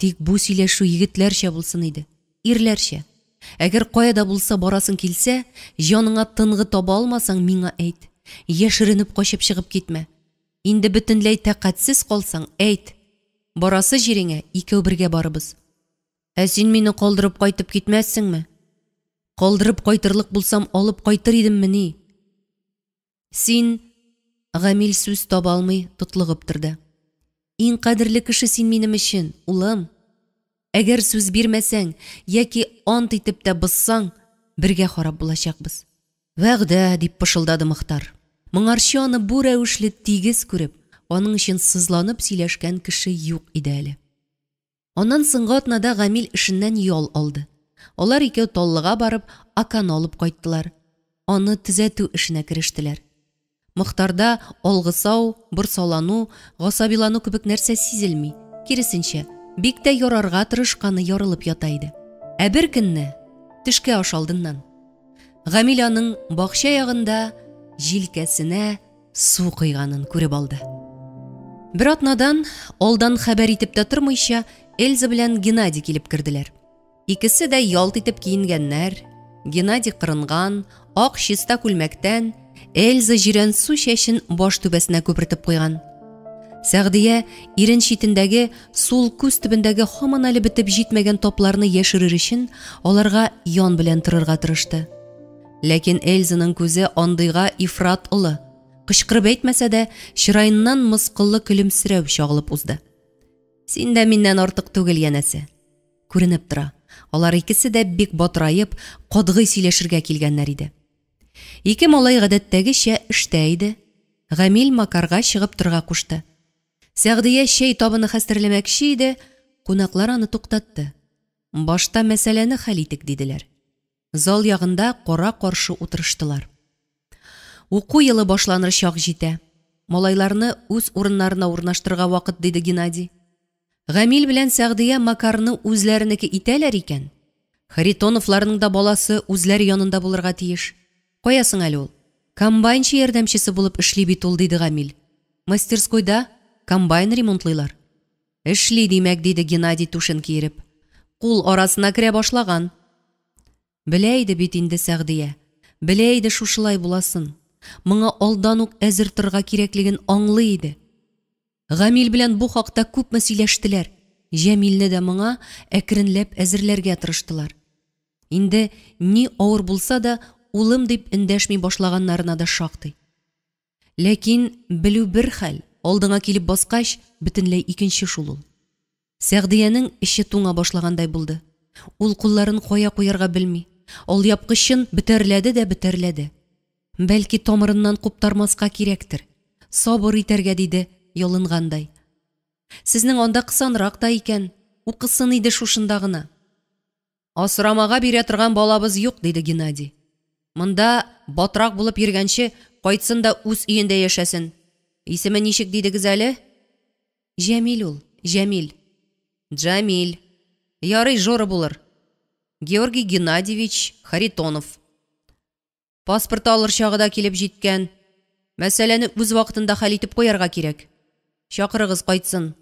Тик бу сөйләшү егетләрчә булсын иде, ирләрчә. Әгәр каяда булса барасың килсә, җаныңа тынгы таба алмасаң, миңа әйт. Яшеренеп качып чыгып китмә. Инде бөтенләй тәкатьсез калсаң, әйт. Барасы җиреңә икәү бергә барыбыз. Ә син мине калдырып кайтып китмәссеңме? Калдырып кайтырлык булсам, алып кайтыр идемме ни? Син, Гамил сүз таба алмый тотлыгып торды. Иң кадерле кеше син минем өчен, улым. Әгәр сүз бирмәсәң, яки ант итеп тә бызсаң, бергә харап булачакбыз. Вәгъдә, дип пышылдады Мохтар. Моңарчы аны бу рәвешле тигез күреп, аның өчен сызланып сөйләшкән кеше юк иде әле. Аннан соңгы атнада Гамил эшеннән ял алды. Алар икәү Таллыга барып, аканы алып кайттылар. аны төзәтү эшенә керештеләр. Мохтарда алгысау, борсалану, гасабилану кебек нәрсә сизелми. Киресенчә, бик тә ярарга тырышканы ярылып ята иде. Ә бер көнне, төшкә ашалдыннан, Гамил аның бакча ягында җилкәсенә су куйганын күреп алды. Бер атнадан алдан хәбәр итеп тә тормыйча, Эльза белән Геннадий килеп керделәр. Икесе дә ялт итеп киенгәннәр. Геннадий кырынган, ак чиста күлмәктән, Эльза җирән су чәчен баш түбәсенә күпертеп куйган. Сәгъдия ирен читендәге сул күз төбендәге һаман әле бетеп җитмәгән топларны яшерер өчен аларга ян белән торырга тырышты. Ләкин Эльзаның күзе андыйга ифрат улы. Кычкырып әйтмәсә дә, чырайыннан мыскыллы көлемсерәү чагылып узды. Син дә миннән артык түгел, янәсе. Күренеп тора. Алар икесе дә бик батырайып, катгый сөйләшергә килгәннәр иде. Ике малай гадәттәгечә эштә иде. Гамил Макарга чыгып торырга кушты. Сәгъдия чәй табыны хәстәрләмәкче иде, кунаклар аны туктатты. Башта мәсьәләне хәл итик диделәр. Зал ягында кара-каршы утырыштылар. Уку елы башланыр чак җитә. Малайларны үз урыннарына урнаштырырга вакыт, диде Геннадий. Гамил белән Сәгъдия Макарны үзләренеке итәләр икән. Харитоновларның да баласы үзләре янында булырга тиеш. Каясың әле ул? Комбайнчы ярдәмчесе булып эшли бит ул, диде Гамил. Мастерскойда комбайн ремонтлыйлар. Эшли димәк, диде Геннадий тушын киереп. Кул арасына керә башлаган. Белә иде бит инде Сәгъдия. Белә иде шушылай буласын. Моңа алдан ук әзер торырга кирәклеген аңлый иде. Гамил белән бу хакта күпме сөйләштеләр. Җәмилне дә моңа әкренләп әзерләргә тырыштылар. Инде ни авыр булса да, улым дип эндәшми башлаганнарына да шактый. Ләкин белү бер хәл, алдыңа килеп баскач, бөтенләй икенче шул ул. Сәгъдиянең эше туңа башлагандай булды. Ул кулларын кая куярга белми. Алъяпкычын бетерләде дә бетерләде. Бәлки тамырыннан куптармаска кирәктер. Сабыр итәргә, диде, ялынгандай. Сезнең анда кысанрак та икән, укысын иде шушында гына. Асрамага бирә торган балабыз юк, диде Геннадий. Монда батрак булып йөргәнче, кайтсын да үз өендә яшәсен. Исеме ничек дидегез әле? Җәмил ул, Җәмил. Җәмил. Ярый, Жора булыр. Георгий Геннадьевич Харитонов. Паспорт алыр чагыда килеп җиткән. Мәсьәләне үз вакытында хәл итеп куярга кирәк. Чакырыгыз, кайтсын.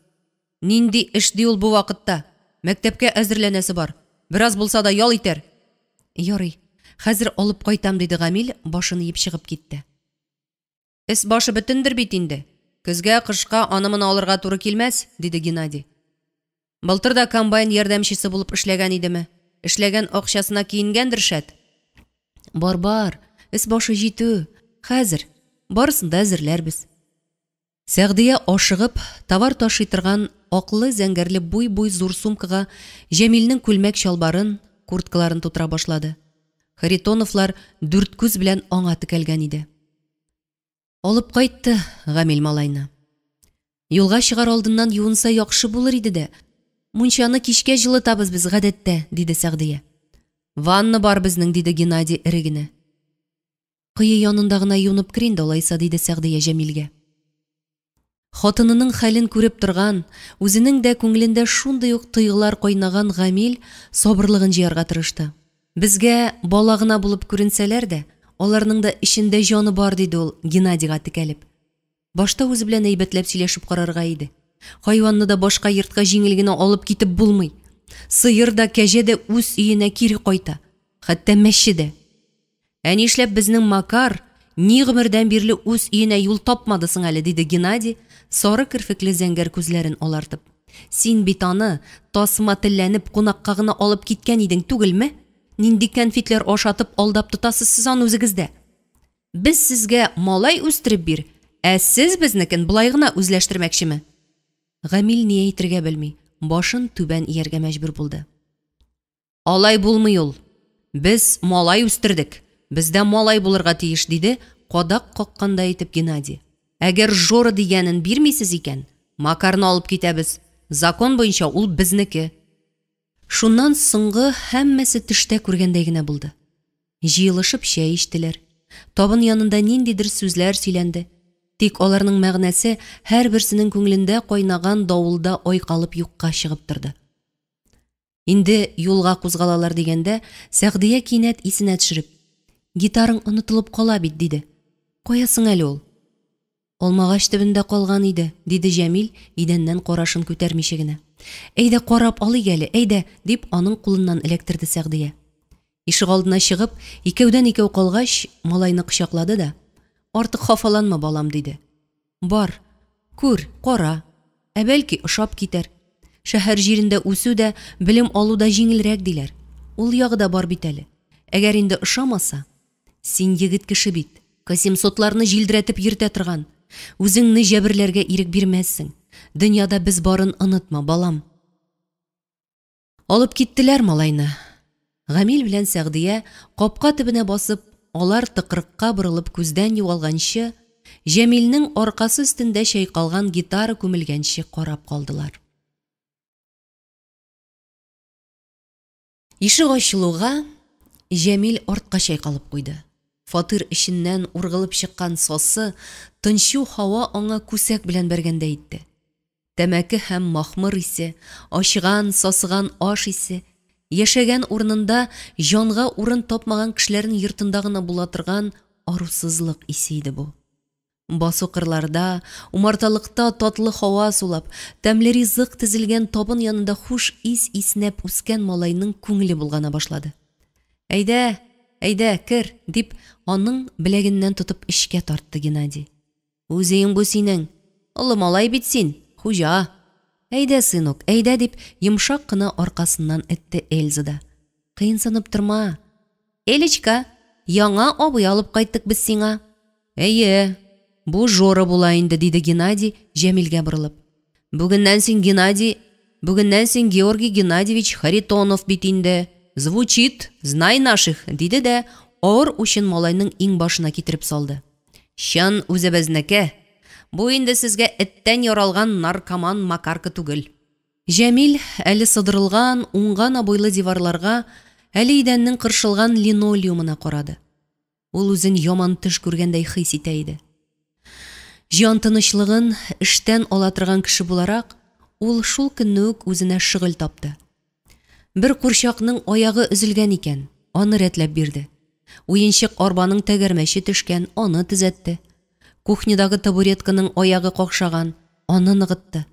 Нинди эш ди ул бу вакытта? Мәктәпкә әзерләнәсе бар. Бераз булса да ял итәр. Ярый, хәзер алып кайтам, диде Гамил, башын иеп чыгып китте. Эс башы бөтендер бит инде. Көзгә, кышка анымын алырга туры килмәс, диде Геннадий. Былтыр да комбайн ярдәмчесе булып эшләгән идеме? Эшләгән акчасына киенгәндер шәт. Бар, эс башы җитү. Хәзер барысын да әзерләрбез. Сәгъдия ашыгып, товар ташый торган аклы зәңгәрле буй-буй зур сумкага Җәмилнең күлмәк чалбарын, курткаларын тутыра башлады. Харитоновлар дүрт күз белән аңа текәлгән иде. Алып кайтты Гамил малайны. Юлга чыгар алдыннан юынса яхшы булыр иде дә. Мунчаны кичкә җылытабыз без гадәттә, диде Сәгъдия. Ванна бар безнең, диде Геннадий эрегенә. Кые янында гына юнып кер инде алайса, диде Сәгъдия Җәмилгә. Хатынының хәлен күреп торган, үзенең дә күңелендә шундый ук тойгылар кайнаган Гамил сабырлыгын җыярга тырышты. Безгә бала гына булып күренсәләр дә, аларның да эчендә җаны бар, диде ул Геннадийга текәлеп. Башта үзе белән әйбәтләп сөйләшеп карарга иде. Хайванны да башка йортка җиңел генә алып китеп булмый. Сыер да, кәҗә дә үз өенә кире кайта. Хәтта мәче дә. Ә нишләп безнең Макар ни гомердән бирле үз өенә юл тапмадысың әле, диде Геннадий, сары кирфекле зәңгәр күзләрен алартып. Син бит аны тасма телләнеп кунакка гына алып киткән идең түгелме? Нинди конфетлар ашатып алдап тотасыз сез аны үзегездә? Без сезгә малай үстереп бир, ә сез безнекен булай гына үзләштермәкчеме? Гамил ни әйтергә белми, башын түбән ияргә мәҗбүр булды. Алай булмый ул. Без малай үстердек. Бездә малай булырга тиеш, диде, кадак какканда әйтеп Геннадий. Әгәр Жора дигәнен бирмисез икән, Макарны алып китәбез. Закон буенча ул безнеке. Шуннан соңгы һәммәсе төштә күргәндәй генә булды. Җыелышып чәй эчтеләр. Табын янында ниндидер сүзләр сөйләнде. Тик аларның мәгънәсе һәрберсенең күңелендә кайнаган давылда айкалып юкка чыгып торды. Инде юлга кузгалалар дигәндә, Сәгъдия кинәт исенә төшереп: "Гитарың онытылып кала бит", диде. "Каясың әле ул?" "Алмагач төбендә калган иде", диде Җәмил идәннән карашын күтәрмичә генә. "Әйдә карап алыйк әле, әйдә", дип аның кулыннан эләктерде Сәгъдия. Ишек алдына чыгып, икәүдән икәү калгач, малайны кочаклады да: "Артык хафаланма, балам", диде. "Бар, күр, кара, бәлки ошап китәр. Шәһәр җирендә үсү дә, белем алу да җиңелрәк диләр. Ул ягы да бар бит әле. Әгәр инде ошамаса, син егет кеше бит, Касимсотларны җилдерәтеп йөртә торган. Үзеңне җәберләргә ирек бирмәссең. Дөньяда без барын онытма, балам." Алып киттеләр малайны. Гамил белән Сәгъдия капка төбенә басып, алар тыкрыкка борылып күздән югалганчы, Җәмилнең аркасы өстендә чайкалган гитара күмелгәнче карап калдылар. Ишек ачылуга Җәмил артка чайкалып куйды. Фатир эченнән ургылып чыккан сосы, тынчу һава аңа күсәк белән бәргәндә итте. Тәмәке һәм махмыр исе, ашыган, сасыган аш исе, яшәгән урынында җанга урын тапмаган кешеләрнең йортында гына була торган арусызлык исе иде бу. Басу кырларда, умарталыкта татлы һава сулап, тәмле ризык тезелгән табын янында хуш ис иснәп үскән малайның күңеле булгана башлады. "Әйдә, әйдә, кер", дип аның беләгеннән тотып эчкә тартты Геннадий. "Үзең бу синең, олы малай бит син, хуҗа. Әйдә, сынок, әйдә", дип йомшак кына аркасыннан этте Эльза да. "Кыенсынып торма. Элечка, яңа абый алып кайттык без сиңа." "Әйе, бу Жора була инде", диде Геннадий Җәмилгә борылып. Бүгеннән син Георгий Геннадьевич Харитонов бит инде. Звучит, знай наших", диде дә авыр учын малайның иң башына китереп салды. "Чын үзебезнеке. Бу инде сезгә эттән яралган наркоман Макарка түгел." Җәмил әле сыдырылган, уңган абойлы диварларга, әле идәннең кыршылган линолеумына карады. Ул үзен яман төш күргәндәй хис итә иде. Җан тынычлыгын эштән ала торган кеше буларак, ул шул көнне үк үзенә шөгыль тапты. Бер курчакның аягы өзелгән икән, аны рәтләп бирде. Уенчык арбаның тәгәрмәче төшкән, аны төзәтте. Кухнядагы табуретканың аягы какшаган, аны ныгытты.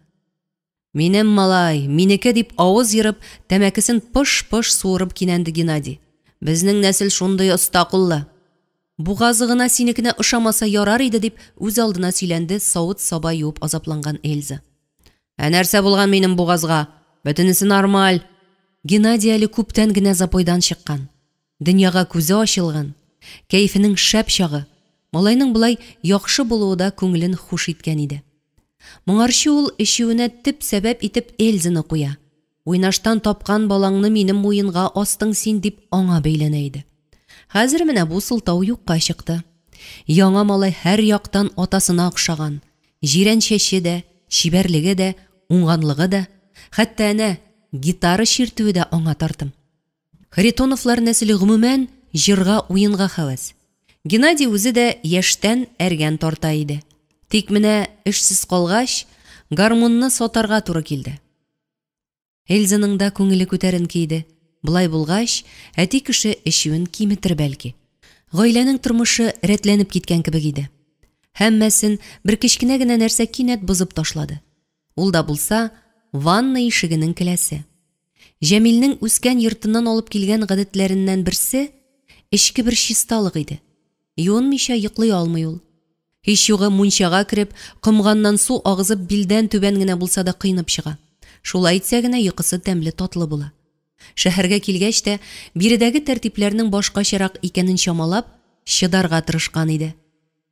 "Минем малай, минеке", дип авыз йырып, тәмәкесен пыш-пыш суырып кинәнде Геннадий. "Безнең нәсел шундый оста куллы. Бугазы гына синекенә ошамаса ярар иде", дип үз алдына сөйләнде савыт саба юып азапланган Эльза. "Нәрсә булган минем бугазга? Бөтенесе нормаль". Геннадий әле күптән генә запойдан чыккан. Дөньяга күзе ачылган, кәефенең шәп чагы, малайның булай яхшы булуыда күңелен хуш иткән иде. Моңарчы ул эчүенә төп сәбәп итеп Эльзаны куя. "Уйнаштан тапкан балаңны минем муенга астың син", дип аңа бәйләнә иде. Хәзер менә бу сылтау юкка чыкты. Яңа малай һәр яктан атасына охшаган. Җирән чәче дә, чибәрлеге дә, уңганлыгы да, хәтта әнә гитара чиртүе дә аңа тартым. Харитоновлар нәселе гомумән җырга, уенга хәвәс. Геннадий үзе дә яшьтән әргән тарта иде. Тик менә эшсез калгач, гармунны сатарга туры килде. Эльзаның да күңеле күтәренке иде. Булай булгач, әти кеше эчүен киметер бәлки. Гаиләнең тормышы рәтләнеп киткән кебек иде. Һәммәсен бер кечкенә генә нәрсә кинәт бозып ташлады. Ул да булса, ванна ишегенең келәсе. Җәмилнең үскән йортыннан алып килгән гадәтләреннән берсе эчке бер чисталык иде. Юынмыйча йоклый алмый ул. Һич югы мунчага кирип, кымганнан су агызып билдән түбән генә булса да кыйнап чыга. Шулай итсә генә йокысы тәмле татлы була. Шәһәргә килгәч тә, биредәге тәртипләрнең башкачарак икәнен чамалап, чыдарга тырышкан иде.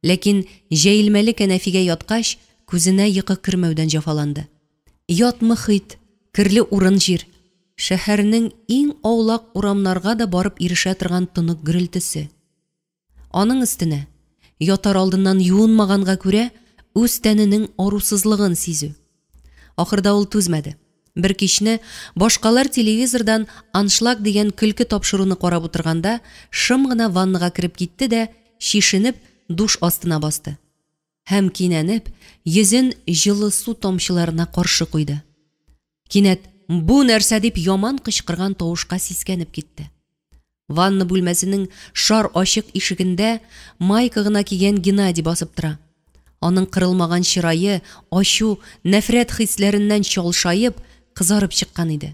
Ләкин җәйлмәле кәнәфигә яткач, күзенә йокы кермәүдән җафаланды. Ят мөхит, кирле урын җир. Шәһәрнең иң аулак урамнарга да барып ирешә торган тынык гөрелтесе. Аның өстенә, ятар алдыннан юынмаганга күрә, үз тәненең арусызлыгын сизү. Ахырда ул түзмәде. Бер кичне башкалар телевизордан аншлаг дигән көлке тапшыруны карап утырганда, шым гына ваннага кирип китте дә, шишенеп, душ астына басты. Һәм кинәнеп, йөзен җылы су тамчыларына каршы куйды. Кинәт бу нәрсә дип яман кычкырган тавышка сискәнеп китте. Ванна бүлмәсенең шар ачык ишегендә майка гына кигән Геннадий басып тора. Аның кырылмаган чырае, ачу, нәфрәт хисләреннән чалшаеп, кызарып чыккан иде.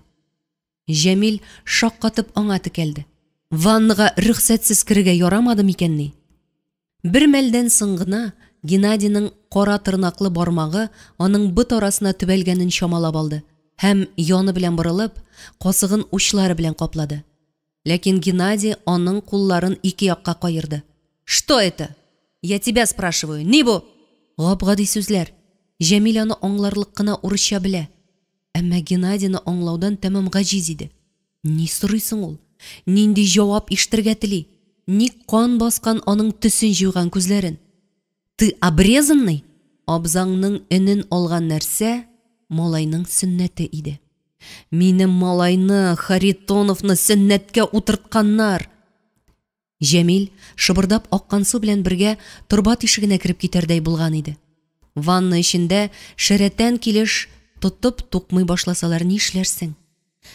Җәмил шаккатып аңа текәлде. Ваннага рөхсәтсез керергә ярамады микәнни? Бер мәлдән соң гына Геннадийның кара тырнаклы бармагы аның бот арасына төбәлгәнен чамалап алды һәм яны белән борылып, касыгын учлары белән каплады. Ләкин Геннадий аның кулларын ике якка каерды. «Что это? Я тебя спрашиваю, ни бу?» Гап-гади сүзләр. Җәмил аны аңларлык кына урысча белә. Әмма Геннадийны аңлаудан тәмам гаҗиз иде. Ни сорыйсың ул? Нинди җавап ишетергә тели? Ник кан баскан аның төсен җуйган күзләрен? «Ты обрезанный?» Абзаңның өнен алган нәрсә малайның сөннәте иде. «Минем малайны, Харитоновны сөннәткә утыртканнар!» Җәмил шыбырдап аккан су белән бергә турба тишегенә кереп китәрдәй булган иде. Ванна эчендә шәрәтән килеш тотып тукмый башласалар ни эшләрсең?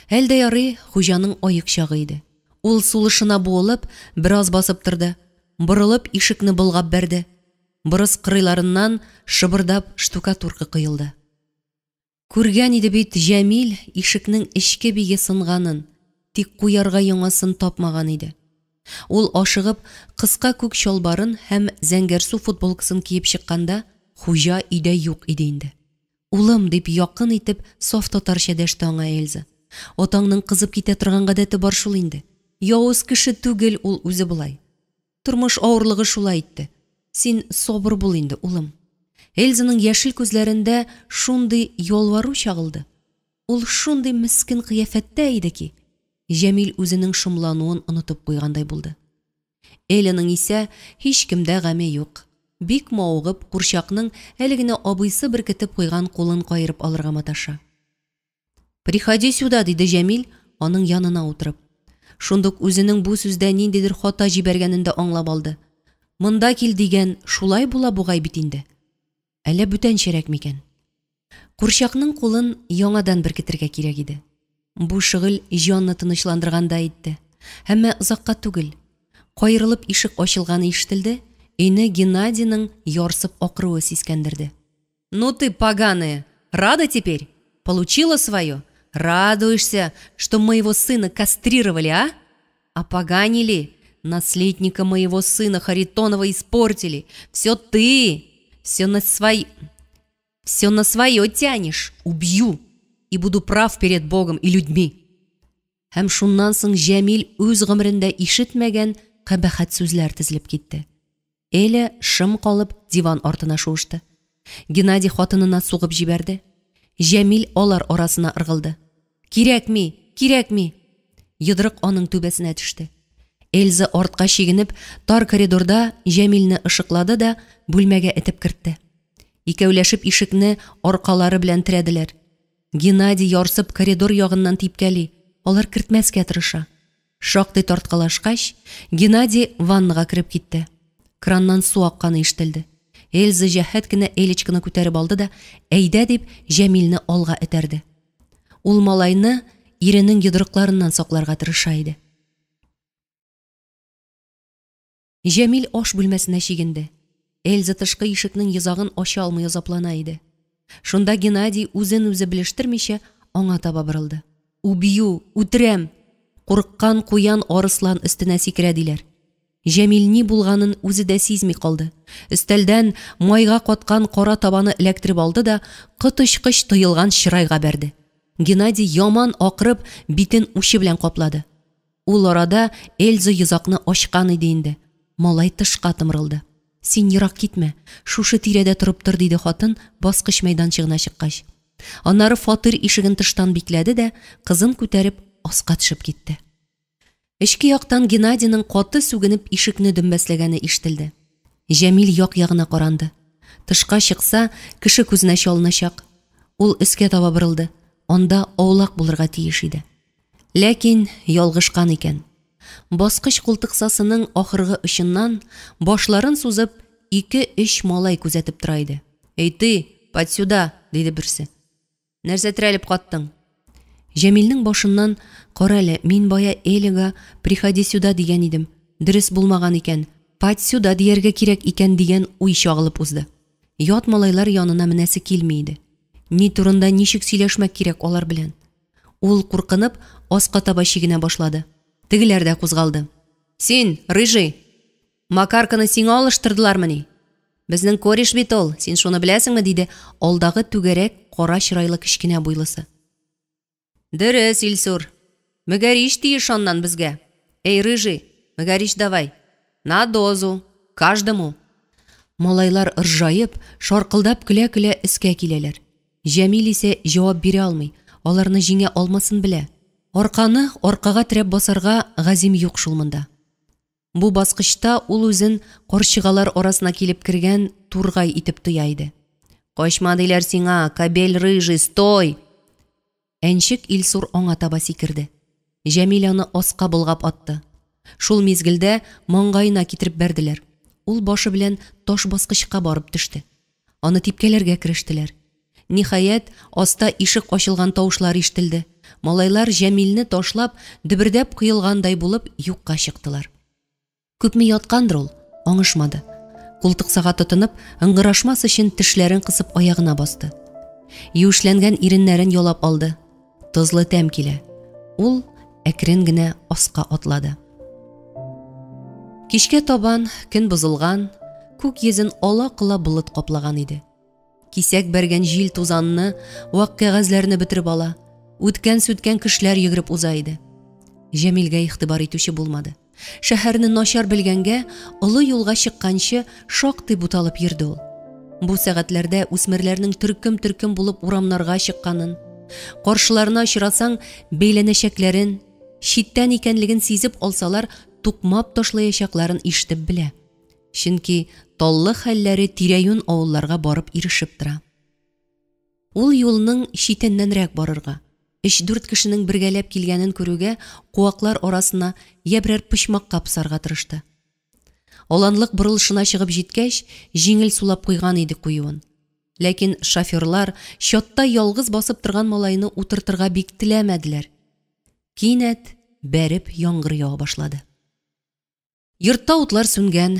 Әлдә ярый, хуҗаның аяк чагы иде. Ул сулышына буылып, бераз басып торды. Борылып ишекне болгап берде. Борыс кырыйларыннан шыбырдап штукатурка кыйылды. Күргән иде бит Җәмил ишекнең эчке биге сынганын, тик куярга яңасын тапмаган иде. Ул ашыгып, кыска күк чалбарын һәм зәңгәрсу футболкасын киеп чыкканда, хуҗа өйдә юк иде инде. «Улым» дип якын итеп саф татарча дәште аңа Эльза. «Отаңның кызып китә торган гадәте бар шул инде. Явыз кеше түгел ул үзе булай. Тормыш авырлыгы шулай итте. Син собыр бул инде, улым». Эльзаның яшел күзләрендә шундый ялвару чагылды. Ул шундый мискин кыяфәттә иде ки, Җәмил үзенең шомлануын онытып куйгандай булды. Эльзаның исә һичкемдә гаме юк. Бик маугып, курчакның әле генә абыйсы беркетеп куйган кулын каерып алырга маташа. «Приходи сюда», диде Җәмил аның янына утырып. Шундук үзенең бу сүздә ниндидер хата җибәргәнен дә аңлап алды. Монда кил дигән шулай була бугай бит инде. Әллә бүтәнчәрәк микән? Курчакның кулын яңадан беркетергә кирәк иде. Бу шөгыль җанны тынычландырганда итте. Һәммә озакка түгел. Кайрылып ишек ачылганы ишетелде. Өйне Геннадийның ярсып акыруы сискәндерде. «Ну ты, поганая, рада теперь? Получила свое? Радуешься, что моего сына кастрировали, а? Опоганили, наследника моего сына Харитонова испортили. Все ты, все на свое тянешь. Убью и буду прав перед Богом и людьми». Һәм шуннан соң Җәмил үз гомерендә ишетмәгән кабахәт сүзләр тезелеп китте. Эля шым калып диван артына шуышты. Геннадий хатынына сугып җибәрде. Җәмил алар арасына ыргылды. «Кирәкми, кирәкми!» Йодрык аның түбәсенә төште. Эльза артка чигенеп, тар коридорда Җәмилне ышыклады да бүлмәгә этеп кертте. Икәүләшеп ишекне аркалары белән терәделәр. Геннадий ярсып коридор ягыннан типкәли, алар кертмәскә тырыша. Шактый тарткалашкач, Геннадий ваннага кереп китте. Краннан су акканы ишетелде. Эльза җәһәт кенә Элечканы күтәреп алды да, әйдә дип Җәмилне алга этәрде. Ул малайны иренең йодрыкларыннан сакларга тырыша иде. Җәмил аш бүлмәсенә чигенде. Эльза тышкы ишекнең йозагын ача алмый азаплана иде. Шунда Геннадий үзен үзе белештермичә аңа таба борылды. «Убью, үтерәм!» Курыккан куян арыслан өстенә сикерә диләр. Җәмил ни булганын үзе дә сизми калды. Өстәлдән майга каткан кара табаны эләктереп алды да кытычкыч тыелган чырайга бәрде. Геннадий яман акырып битен учы белән каплады. Ул арада Эльза йозакны ачкан иде инде. Малай тышка тымырылды. «Син ерак китмә, шушы тирәдә торып тор», диде хатын баскыч мәйданчыгына чыккач. Аннары фатир ишеген тыштан бикләде дә кызын күтәреп аска төшеп китте. Эчке яктан Геннадийның каты сүгенеп ишекне дөмбәсләгәне ишетелде. Җәмил як-ягына каранды. Тышка чыкса, кеше күзенә чалыначак. Ул өскә таба борылды. Анда аулак булырга тиеш иде. Ләкин ялгышкан икән. Баскыч култыксасының ахыргы очыннан башларын сузып 2-3 малай күзәтеп тора иде. «Эй ты, под сюда!» диде берсе. «Нәрсә терәлеп каттың?» Җәмилнең башыннан «Кара әле, мин бая Элига приходи сюда дигән идем. Дөрес булмаган икән. Под сюда дияргә кирәк икән» дигән уй чагылып узды. Ят малайлар янына менәсе килми иде. Ни турында ничек сөйләшмәк кирәк алар белән? Ул куркынып аска таба чигенә башлады. Тегеләр дә кузгалды. «Син, рыжий, Макарканы сиңа алыштырдылармы ни? Безнең кореш бит ул, син шуны беләсеңме?» диде алдагы түгәрәк кара чырайлы кечкенә буйлысы. «Дөрес, Илсур. Мәгәриш тиеш аннан безгә. Эй, рыжий, мәгәриш давай. На дозу, каждому». Малайлар ыржаеп, шаркылдап көлә-көлә өскә киләләр. Җәмил исә җавап бирә алмый, аларны җиңә алмасын белә. Арканы аркага терәп басарга газим юк шул монда. Бу баскычта ул үзен карчыгалар арасына килеп кергән тургай итеп тоя иде. «Качма диләр сиңа, кабель рыжий, стой!» Әнчек Илсур аңа таба сикерде. Җәмил аны аска болгап атты. Шул мизгелдә маңгаена китереп бәрделәр. Ул башы белән таш баскычка барып төште. Аны типкәләргә керештеләр. Ниһаять, аста ишек ачылган тавышлар ишетелде. Малайлар Җәмилне ташлап, дөбердәп кыелгандай булып юкка чыктылар. Күпме яткандыр ул, аңышмады. Култыксага тотынып, ыңгырашмас өчен тешләрен кысып аягына басты. Юешләнгән иреннәрен ялап алды. Тозлы тәм килә. Ул әкрен генә аска атлады. Кичкә табан көн бозылган, күк йөзен ала-кыла болыт каплаган иде. Кисәк бәргән җил тузанны, вак кәгазьләрне бетереп ала. Үткән-сүткән кешеләр йөгереп уза иде. Җәмилгә игътибар итүче булмады. Шәһәрне начар белгәнгә, олы юлга чыкканчы шактый буталып йөрде ул. Бу сәгатьләрдә үсмерләрнең төркем-төркем булып урамнарга чыкканын, каршыларына очрасаң бәйләнәчәкләрен, читтән икәнлеген сизеп алсалар, тукмап ташлаячакларын ишетеп белә. Чөнки таллы хәлләре тирә-юн авылларга барып ирешеп тора. Ул юлның читеннәнрәк барырга, 3-4 кешенең бергәләп килгәнен күрүгә, куаклар арасына ябрәр почмакка пысарга тырышты. Аланлык борылышына чыгып җиткәч, җиңел сулап куйган иде куюын. Ләкин шоферлар чатта ялгыз басып торган малайны утыртырга бик теләмәделәр. Кинәт бәреп яңгыр ява башлады. Йортта утлар сүнгән,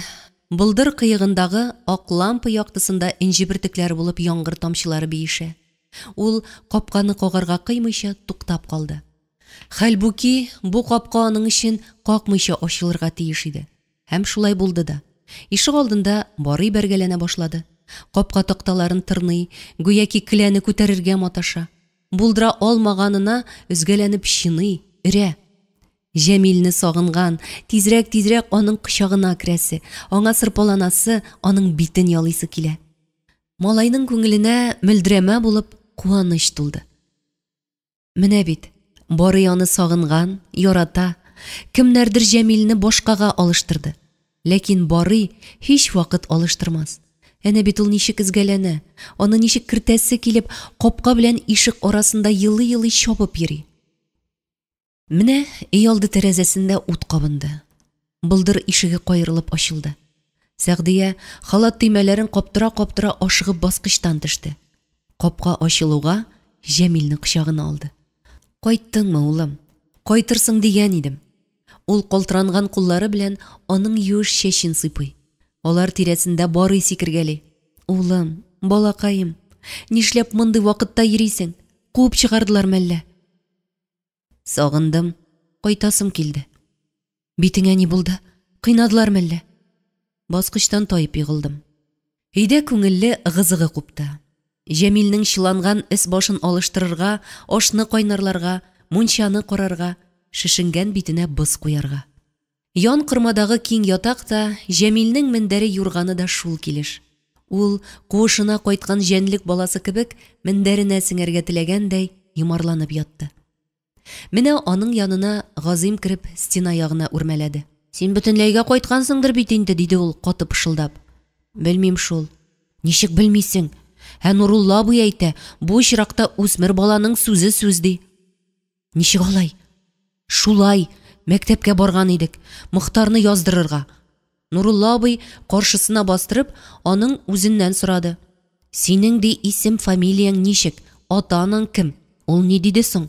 былдыр кыегындагы ак лампа яктысында инҗи бөртекләр булып яңгыр тамчылары биешә. Ул капканы кагарга кыймыйча туктап калды. Хәлбуки бу капка аның өчен какмыйча ачылырга тиеш иде. Һәм шулай булды да. Ишек алдында барый бәргәләнә башлады. Капка такталарын тырный, гүяки киләне күтәрергә маташа. Булдыра алмаганына үзгәләнеп чыный, өрә. Җәмилне сагынган, тизрәк аның кочагына керәсе, аңа сырпаланасы, аның битен ялыйсы килә. Малайның күңеленә мөлдерәмә булып куаныч тулды. Менә бит, барый аны сагынган, ярата, кемнәрдер Җәмилне башкага алыштырды. Ләкин барый һич вакыт алыштырмас. Әнә бит ул ничек изгәләнә, аны ничек кертәсе килеп, капка белән ишек арасында йылый-йылый чабып йөри. Менә өй алды тәрәзәсендә ут кабынды. Былдыр ишеге кайрылып ачылды. Сәгъдия халат төймәләрен каптыра-каптыра ашыгып баскычтан төште. Капка ачылуга Җәмилне кочагына алды. «Кайттыңмы, улым? Кайтырсың дигән идем». Ул калтыранган куллары белән аның юеш чәчен сыйпый. Алар тирәсендә барый сикергәли. «Улым, балакаем, нишләп мондый вакытта йөрисең? Куып чыгардылар мәллә?» «Сагындым, кайтасым килде». «Битеңә ни булды? Кыйнадылар мәллә?» Баскычтан тайып егылдым. Өйдә күңелле гызыгы купты. Җәмилнең чыланган эс башын алыштырырга, ашны кайнарларга, мунчаны карарга, шишенгән битенә быз куярга. Ян кырмадагы киң ятак та, Җәмилнең мендәре юрганы да шул килеш. Ул куышына кайткан җәнлек баласы кебек мендәренә сеңәргә теләгәндәй йомарланып ятты. Менә аның янына Газим кирип стена ягына үрмәләде. «Син бөтенләйгә кайткансыңдыр бит инде», диде ул каты пышылдап. «Белмим шул». «Ничек белмисең? Ә Нурулла буй әйтә, бу очракта үсмер баланың сүзе сүз ди». «Ничек алай?» «Шулай, Мәктәпкә барган идек, Мохтарны яздырырга. Нурулла абый каршысына бастырып, аның үзеннән сорады. Синең ди исем фамилияң ничек? Атаның кем? Ул ни диде соң?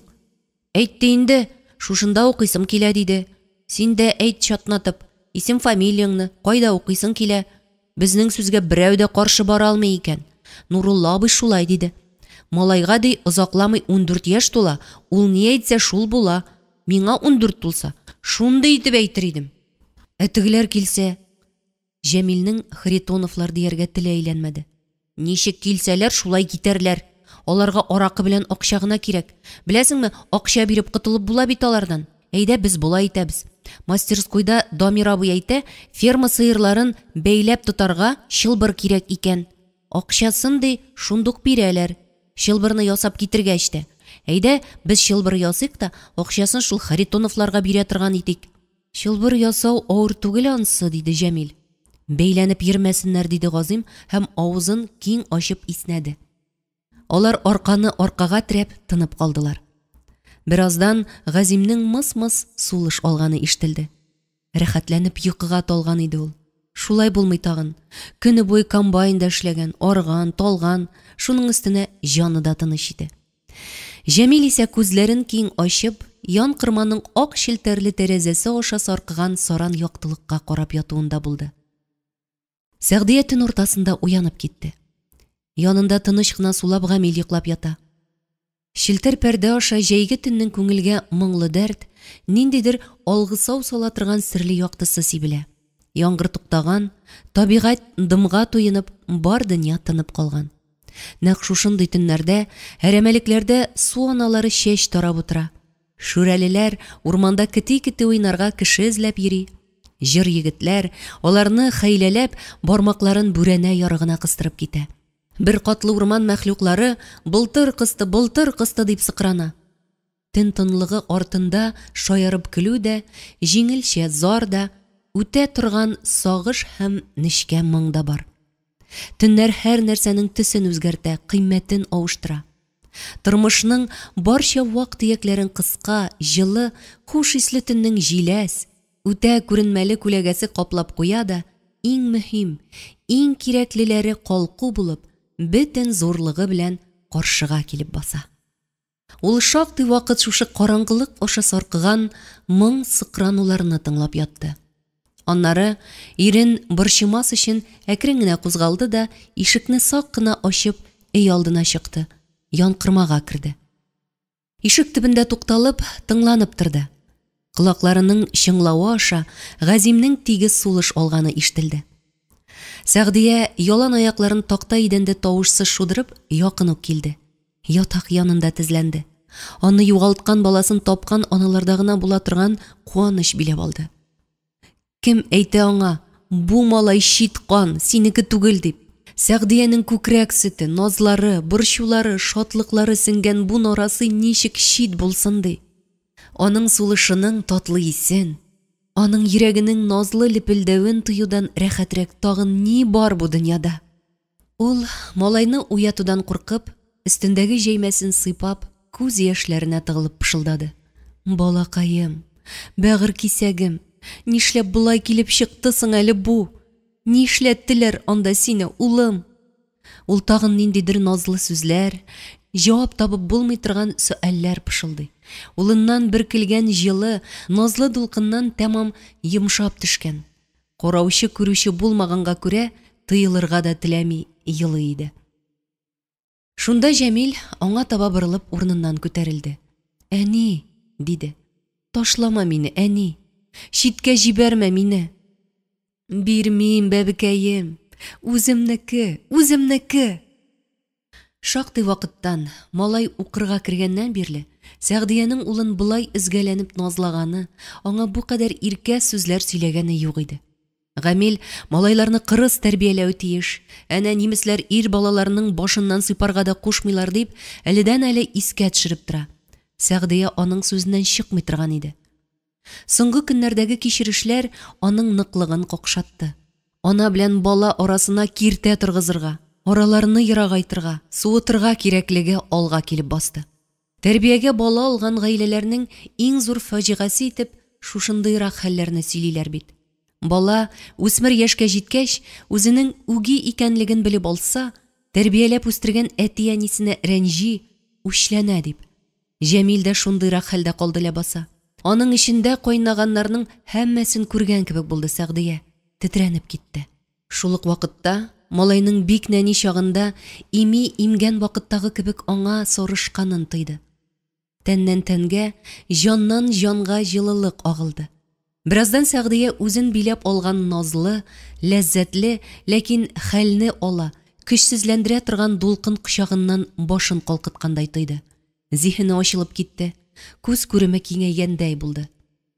Әйтте инде, шушында укыйсым килә диде. Син дә әйт чатнатып, исем фамилияңны, кайда укыйсың килә? Безнең сүзгә берәү дә каршы бара алмый икән. Нурулла абый шулай диде. Малайга ди озакламый 14 яшь тула, ул ни әйтсә шул була. Миңа 14 тулса, шундый итеп әйтер идем. Тегеләр килсә, Җәмилнең Харитоновлар дияргә теле әйләнмәде. Ничек килсәләр, шулай китәрләр. Аларга аракы белән акча гына кирәк. Беләсеңме, акча биреп котылып була бит алардан. Әйдә без була итәбез. Мастерскойда Дамир абый әйтә, ферма сыерларын бәйләп тотарга чылбыр кирәк икән. Акчасын ди шундук бирәләр. Чылбырны ясап китергәч тә. Әйдә без чылбыр ясыйк та, акчасын шул Харитоновларга бирә торган идек. Чылбыр ясау авыр түгел ансы, диде Җәмил. Бәйләнеп йөрмәсеннәр, диде Газим һәм авызын киң ачып иснәде. Алар арканы аркага терәп тынып калдылар. Бераздан Газимнең мыс-мыс сулыш алганы ишетелде. Рәхәтләнеп йокыга талган иде ул. Шулай булмый тагын. Көне буе комбайнда эшләгән, арган, талган, шуның өстенә җаны да тыныч иде. Җәмил исә күзләрен киң ачып, ян кырманың ак челтәрле тәрәзәсе аша саркыган саран яктылыкка карап ятуында булды. Сәгъдия төн уртасында уянып китте. Янында тыныч кына сулап Гамил йоклап ята. Челтәр пәрдә аша җәйге төннең күңелгә моңлы дәрт, ниндидер алгысау сала торган серле яктысы сибелә. Яңгыр туктаган, табигать дымга туенып, бар дөнья тынып калган. Нәкъ шушындый төннәрдә, әрәмәлекләрдә су аналары чәч тарап утыра. Шүрәлеләр урманда кити-кити уйнарга кеше эзләп йөри. Җыр егетләр аларны хәйләләп бармакларын бүрәнә ярыгына кыстырып китә. Бер катлы урман мәхлуклары былтыр кысты дип сыкрана. Төн тынлыгы артында шаярып көлү дә, җиңелчә зар да, үтә торган сагыш һәм нечкә моң да бар. Төннәр һәр нәрсәнең төсен үзгәртә, кыйммәтен авыштыра. Тормышның барча вак төякләрен кыска, җылы, хуш исле төннең җиләс, үтә күренмәле күләгәсе каплап куя да, иң мөһим, иң кирәклеләре калку булып, бөтен зурлыгы белән каршыга килеп баса. Ул шактый вакыт шушы караңгылык аша саркыган моң сыкрануларны тыңлап ятты. Аннары ирен борчымас өчен әкрен генә кузгалды да, ишекне сак кына ачып, өй алдына чыкты. Янкырмага керде. Ишек төбендә тукталып, тыңланып торды. Колакларының чыңлавы аша Газимнең тигез сулыш алганы ишетелде. Сәгъдия ялан аякларын такта идәндә тавышсыз шудырып, якын ук килде. Ятак янында тезләнде. Аны югалткан баласын тапкан аналарда гына була торган куаныч биләп алды. Кем әйтә аңа, бу малай шиткан, синеке түгел дип. Сәгъдиянең күкрәк сөте, назлары, борчулары, шатлыклары сеңгән бу нарасы ничек шит булсын ди. Аның сулышының татлы исен, аның йөрәгенең назлы лепелдәвен тоюдан рәхәтрәк тагын ни бар бу дөньяда? Ул, малайны уятудан куркып, өстендәге җәймәсен сыйпап, күз яшьләренә тыгылып пышылдады. Балакаем, бәгыр кисәгем, нишләп булай килеп чыкты соң әле бу? Нишләттеләр анда сине, улым? Ул тагын ниндидер назлы сүзләр, җавап табып булмый торган сөальләр пышылдый. Улыннан бер килгән җылы, назлы дулкыннан тәмам йомшап төшкән. Караучы күрүче булмаганга күрә, тыелырга да теләми йылы иде. Шунда Җәмил аңа таба борылып урыныннан күтәрелде. Әни, диде. Ташлама мине, әни. Читкә җибәрмә мине. Бирмим, бәбекәем. Үземнеке. Шактый вакыттан, малай укырга кергәннән бирле, Сәгъдиянең улын булай изгәләнеп назлаганы, аңа бу кадәр иркә сүзләр сөйләгәне юк иде. Гамил малайларны кырыс тәрбияләү тиеш, әнә немисләр ир балаларының башыннан сыйпарга да кушмыйлар дип, әледән-әле искә төшереп тора. Сәгъдия аның сүзеннән чыкмый торган иде. Соңгы көннәрдәге кичерешләр аның ныклыгын какшатты. Ана белән бала арасына киртә торгызырга, араларны ерагайтырга, суытырга кирәклеге алга килеп басты. Тәрбиягә бала алган гаиләләрнең иң зур фаҗигасе итеп шушындыйрак хәлләрне сөйлиләр бит. Бала үсмер яшькә җиткәч, үзенең үги икәнлеген белеп алса, тәрбияләп үстергән әти-әнисенә рәнҗи, үчләнә дип. Җәмил дә шундыйрак хәлдә калды ләбаса. Аның эчендә кайнаганнарның һәммәсен күргән кебек булды Сәгъдия. Тетрәнеп китте. Шул ук вакытта малайның бик нәни чагында имгән вакыттагы кебек аңа сорышканын тойды. Тәннән тәнгә, җаннан җанга җылылык агылды. Бираздан Сәгъдия үзен биләп алган назлы, ләззәтле, ләкин хәлне ала, көчсезләндерә торган дулкын кочагыннан башын калкыткандай тойды. Зиһене ачылып китте. Күз күреме киңәйгәндәй булды.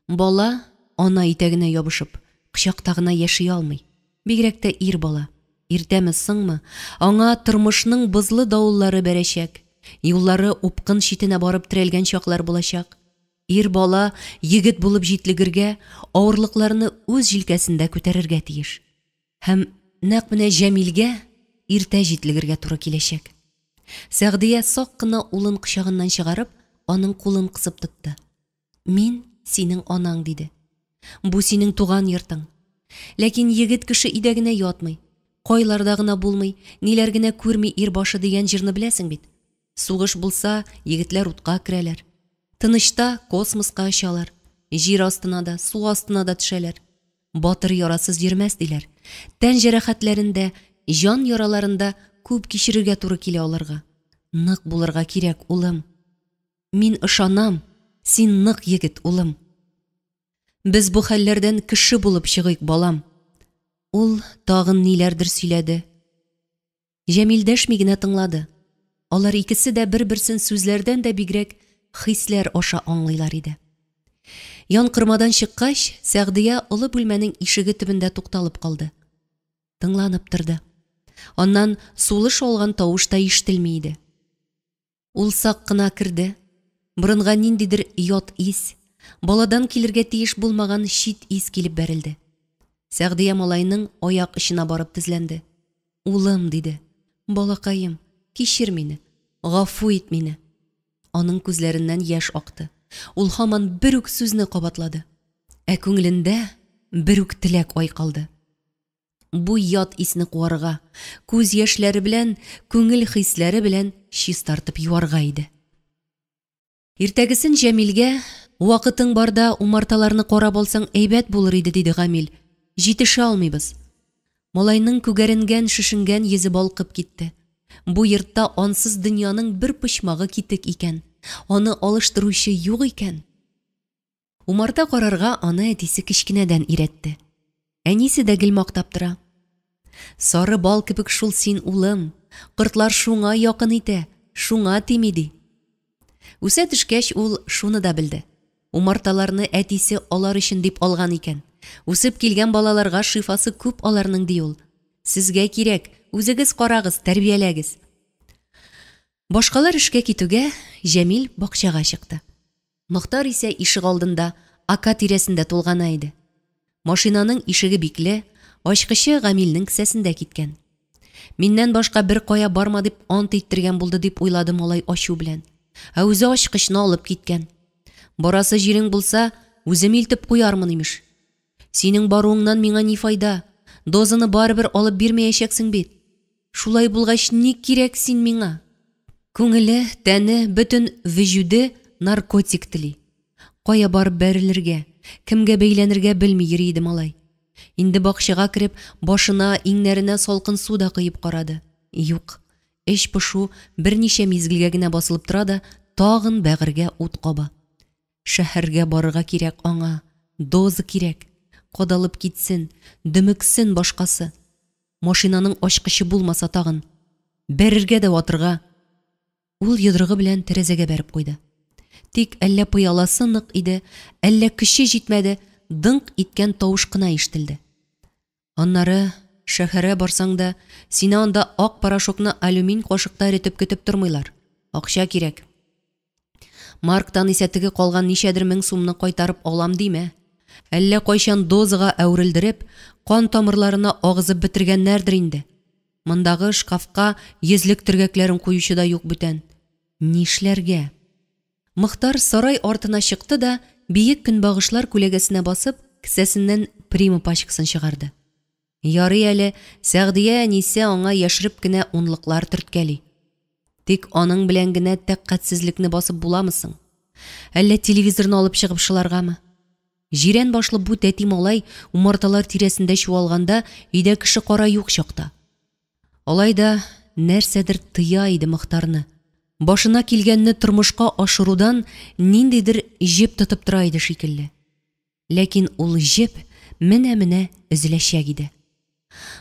Бала ана итәгенә ябышып, кочакта гына яши алмый. Бигрәк тә ир бала. Иртәме соңмы, аңа тормышның бызлы давыллары бәрәчәк. Юллары упкын читенә барып терәлгән чаклар булачак. Ир бала егет булып җитлегергә, авырлыкларны үз җилкәсендә күтәрергә тиеш. Һәм нәкъ менә Җәмилгә иртә җитлегергә туры киләчәк. Сәгъдия сак кына улын кочагыннан чыгарып, аның кулын кысып тотты. Мин синең анаң диде. Бу синең туган йортың. Ләкин егет кеше идәгенә ятмый. Кайларда гына булмый, ниләр генә күрми ир башы дигән җирне беләсең бит. Сугыш булса, егетләр утка керәләр. Тынычта космоска очалар. Җир астына да, су астына да төшәләр. Батыр ярасыз йөрмәс диләр. Тән җәрәхәтләрендә, җан яраларында күп кичерергә туры килә алырга. Нык булырга кирәк, улым. Мин ышанам, син нык егет, улым. Без бу хәлләрдән кеше булып чыгыйк, балам. Ул тагын ниләрдер сөйләде. Җәмил дәшми генә тыңлады. Алар икесе дә бер-берсен сүзләрдән дә бигрәк хисләр аша аңлыйлар иде. Янкырмадан чыккач, Сәгъдия олы бүлмәнең ишеге төбендә тукталып калды. Тыңланып торды. Аннан сулыш алган тавыш та ишетелми иде. Ул сак кына кирде. Борынга ниндидер ят ис, баладан килергә тиеш булмаган шит ис килеп бәрелде. Сәгъдия малайның аяк очына барып тезләнде. Улым, диде. Балакаем, кичер мине, гафу ит мине. Аның күзләреннән яшь акты. Ул һаман бер үк сүзне кабатлады. Ә күңелендә бер үк теләк айкалды. Бу ят исне куарга, күз яшьләре белән, күңел хисләре белән чиз тартып юарга иде. Иртәгесен Җәмилгә, вакытың барда умарталарны карап алсаң әйбәт булыр иде, диде Гамил. Җитешә алмыйбыз. Малайның күгәренгән, шешенгән йөзе балкып китте. Бу йортта ансыз дөньяның бер почмагы китек икән. Аны алыштыручы юк икән. Умарта карарга аны әтисе кичкенәдән иретте. Әнисе дә гел мактап тора. Сары бал кебек шул син, улым. Кортлар шуңа якын итә, шуңа тими ди. Үсә төшкәч ул шуны да белде. Умарталарны әтисе алар өчен дип алган икән. Үсеп килгән балаларга шифасы күп аларның ди ул. Сезгә кирәк, үзегез карагыз, тәрбияләгез. Башкалар эшкә китүгә, Җәмил бакчага чыкты. Мохтар исә ишек алдында, ака тирәсендә тулгана иде. Машинаның ишеге бикле, ачкычы Гамилнең кесәсендә киткән. Миннән башка бер кая барма дип ант иттергән булды дип уйлады малай ачу белән. Ә үзе ачкычны алып киткән. Барасы җирең булса, үзем илтеп куярмын имеш. Синең баруыңнан миңа ни файда? Дозаны барыбер алып бирмәячәксең бит. Шулай булгач ни кирәк син миңа? Күңеле, тәне, бөтен вөҗүде наркотик тели. Кая барып бәрелергә, кемгә бәйләнергә белми йөри иде малай. Инде бакчага кирип, башына, иңнәренә салкын су да кыйып карады. Юк, эч пышу берничә мизгелгә генә басылып тора да, тагын бәгыргә ут каба. Шәһәргә барырга кирәк аңа, доза кирәк. Кадалып китсен, дөмексен башкасы. Машинаның ачкычы булмаса тагын. Бәрергә дә ватырга. Ул йодрыгы белән тәрәзәгә бәреп куйды. Тик әллә пыяласы нык иде, әллә көче җитмәде, дыңк иткән тавыш кына ишетелде. Аннары шәһәргә барсаң да, сине анда ак порошокны алюмин кашыкта эретеп көтеп тормыйлар. Акча кирәк. Марктан исә теге калган ничәдер 1000 сумны кайтарып алам димә. Әллә кайчан дозага әверелдереп, кан тамырларына агызып бетергәннәрдер инде. Мондагы шкафка йөзлек төргәкләрен куючы да юк бүтән. Нишләргә? Мохтар сарай артына чыкты да, биек көнбагышлар күләгәсенә басып, кесәсеннән прима пачкасын чыгарды. Ярый әле, Сәгъдия әнисе аңа яшереп кенә унлыклар төрткәли. Тик аның белән генә тәкъкатьсезлекне басып буламысың? Әллә телевизорны алып чыгып шыларгамы? Җирән башлы бу тәти малай умарталар тирәсендә чуалганда, өйдә кеше кара юк чакта. Алайда нәрсәдер тыя иде Мохтарны. Башына килгәнне тормышка ашырудан ниндидер җеп тотып тора иде шикелле. Ләкин ул җеп менә-менә өзеләчәк иде.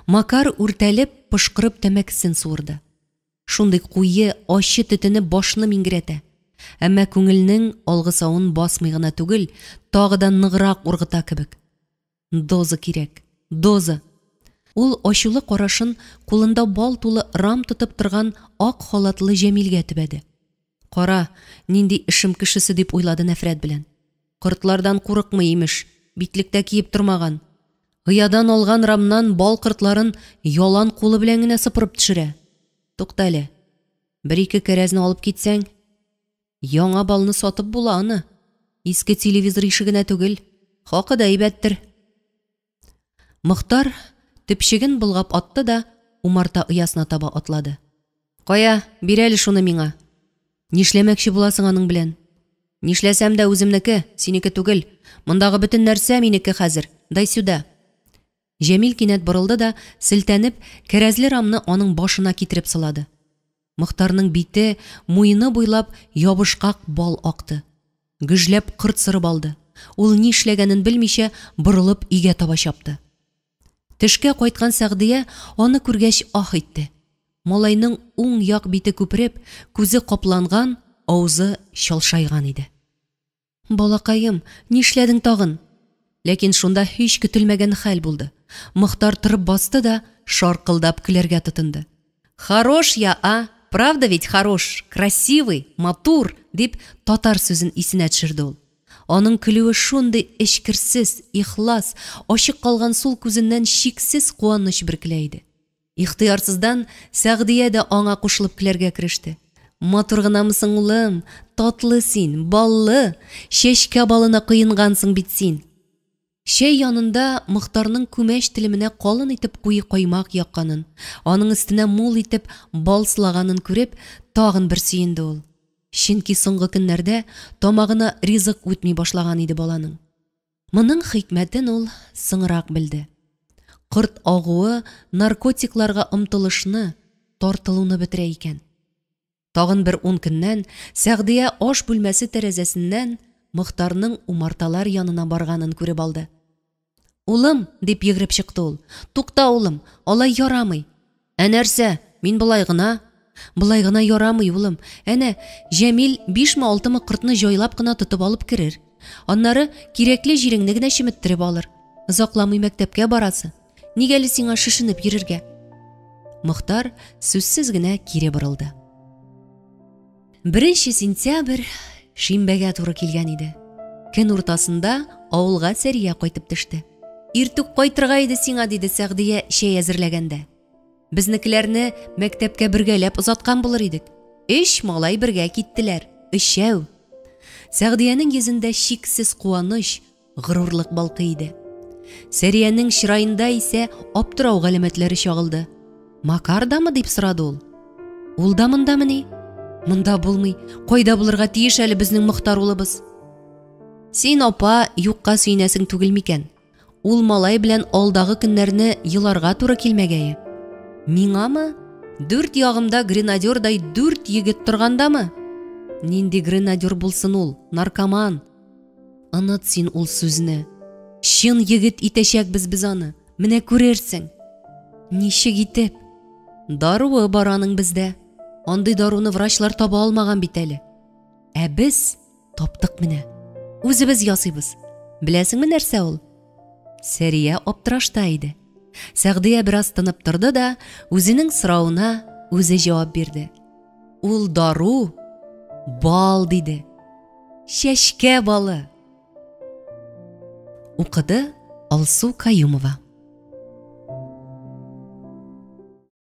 Макар үртәлеп, пышкырып тәмәкесен суырды. Шундый куе, ачы төтене башны мингерәтә. Әмма күңелнең алгысавын басмый гына түгел, тагыдан ныграк ургыта кебек. Доза кирәк, доза. Ул ачулы карашын кулында бал тулы рам тотып торган ак халатлы Җәмилгә төбәде. Кара, нинди эшем кешесе дип уйлады нәфрәт белән. Кортлардан курыкмый имеш, битлектә киеп тормаган. Гыядан алган рамнан бал кортларын ялан кулы белән генә сыпырып төшерә. Туктале. Бер-ике кәрәзне алып китсәң, яңа балны сатып була аны. Иске телевизор ишегенә түгел, хакы да әйбәттер. Мохтар төпчеген булгап атты да умарта оясына таба атлады. Кая, бир әле шуны миңа. Нишләмәкче буласың аның белән? Нишләсәм дә үземнеке, синеке түгел. Мондагы бөтен нәрсә минеке хәзер. Дай сюда. Җәмил кинәт борылды да, селтәнеп, кәрәзле рамны аның башына китереп сылады. Мохтарның бите, муены буйлап ябышкак бал акты. Гөжләп кырт сырып алды. Ул ни эшләгәнен белмичә борылып өйгә таба чапты. Төшкә кайткан Сәгъдия аны күргәч ах итте. Малайның уң як бите күпреп, күзе капланган, авызы чалшайган иде. Балакаем, ни эшләдең тагын? Ләкин шунда һич көтелмәгән хәл булды. Мохтар торып басты да шаркылдап көләргә тотынды. Хорош я, а? Правда ведь хорош, красивый, матур, дип татар сүзен исенә төшерде ул. Аның көлүе шундый эчкерсез, ихлас, ачык калган сул күзеннән шиксез куаныч бөркелә иде. Ихтыярсыздан Сәгъдия дә аңа кушылып көләргә кереште. Матур гынамысың улым, татлы син, баллы, чәчкә балына кыйынгансың бит син. Шәй янында Мохтарның күмәч телеменә калын итеп куе каймак якканын, аның өстенә мул итеп бал сылаганын күреп, тагын бер сөенде ул. Чөнки соңгы көннәрдә тамагына ризык үтми башлаган иде баланың. Моның хикмәтен ул соңрак белде. Кырт агуы наркотикларга омтылышны, тартылуны бетерә икән. Тагын бер 10 көннән Сәгъдия аш бүлмәсе тәрәзәсеннән Мохтарның умарталар янына барганын күреп алды. Улым, дип йөгереп чыкты ул. Тукта улым, алай ярамый. Нәрсә, мин булай гына? Булай гына ярамый улым. Әнә, Җәмил 5-6 кыртны җайлап кына тотып алып керер. Аннары кирәкле җиреңне генә чиметтереп алыр. Озакламый мәктәпкә барасы. Нигәле сиңа шишенеп йөрергә? Мохтар сүзсез генә кире борылды. 1 сентябрь шимбәгә туры килгән иде. Көн уртасында авылга Сәрия кайтып төште. Иртүк кайтырга иде сиңа, диде Сәгъдия чәй әзерләгәндә. Безнекеләрне мәктәпкә бергәләп озаткан булыр идек. 3 малай бергә киттеләр. 3. Сәгъдиянең йөзендә шиксез куаныч, горурлык балкый иде. Сәриянең чырайында исә аптырау галәмәтләре чагылды. Макардамы дип сорады ул. Ул да мондамыни? Монда булмый. Кайда булырга тиеш әле безнең Мохтар улыбыз? Син апа юкка сөйнәсең түгел микән? Ул малай белән алдагы көннәрне еларга туры килмәгәе. Миңамы? 4 ягымда гренадердай 4 егет торгандамы? Нинди гренадер булсын ул? Наркоман. Оныт син ул сүзне. Чын егет итәчәк без аны. Менә күрерсең. Ничек итеп? Даруы бар аның бездә. Андый даруны врачлар таба алмаган бит әле. Ә без таптык менә. Үзебез ясыйбыз. Беләсеңме нәрсә ул? Сәрия аптырашта иде. Сәгъдия бераз тынып торды да, үзенең сорауына үзе җавап бирде. Ул дару, бал диде. Чәчкә балы. Укыды Алсу Каюмова.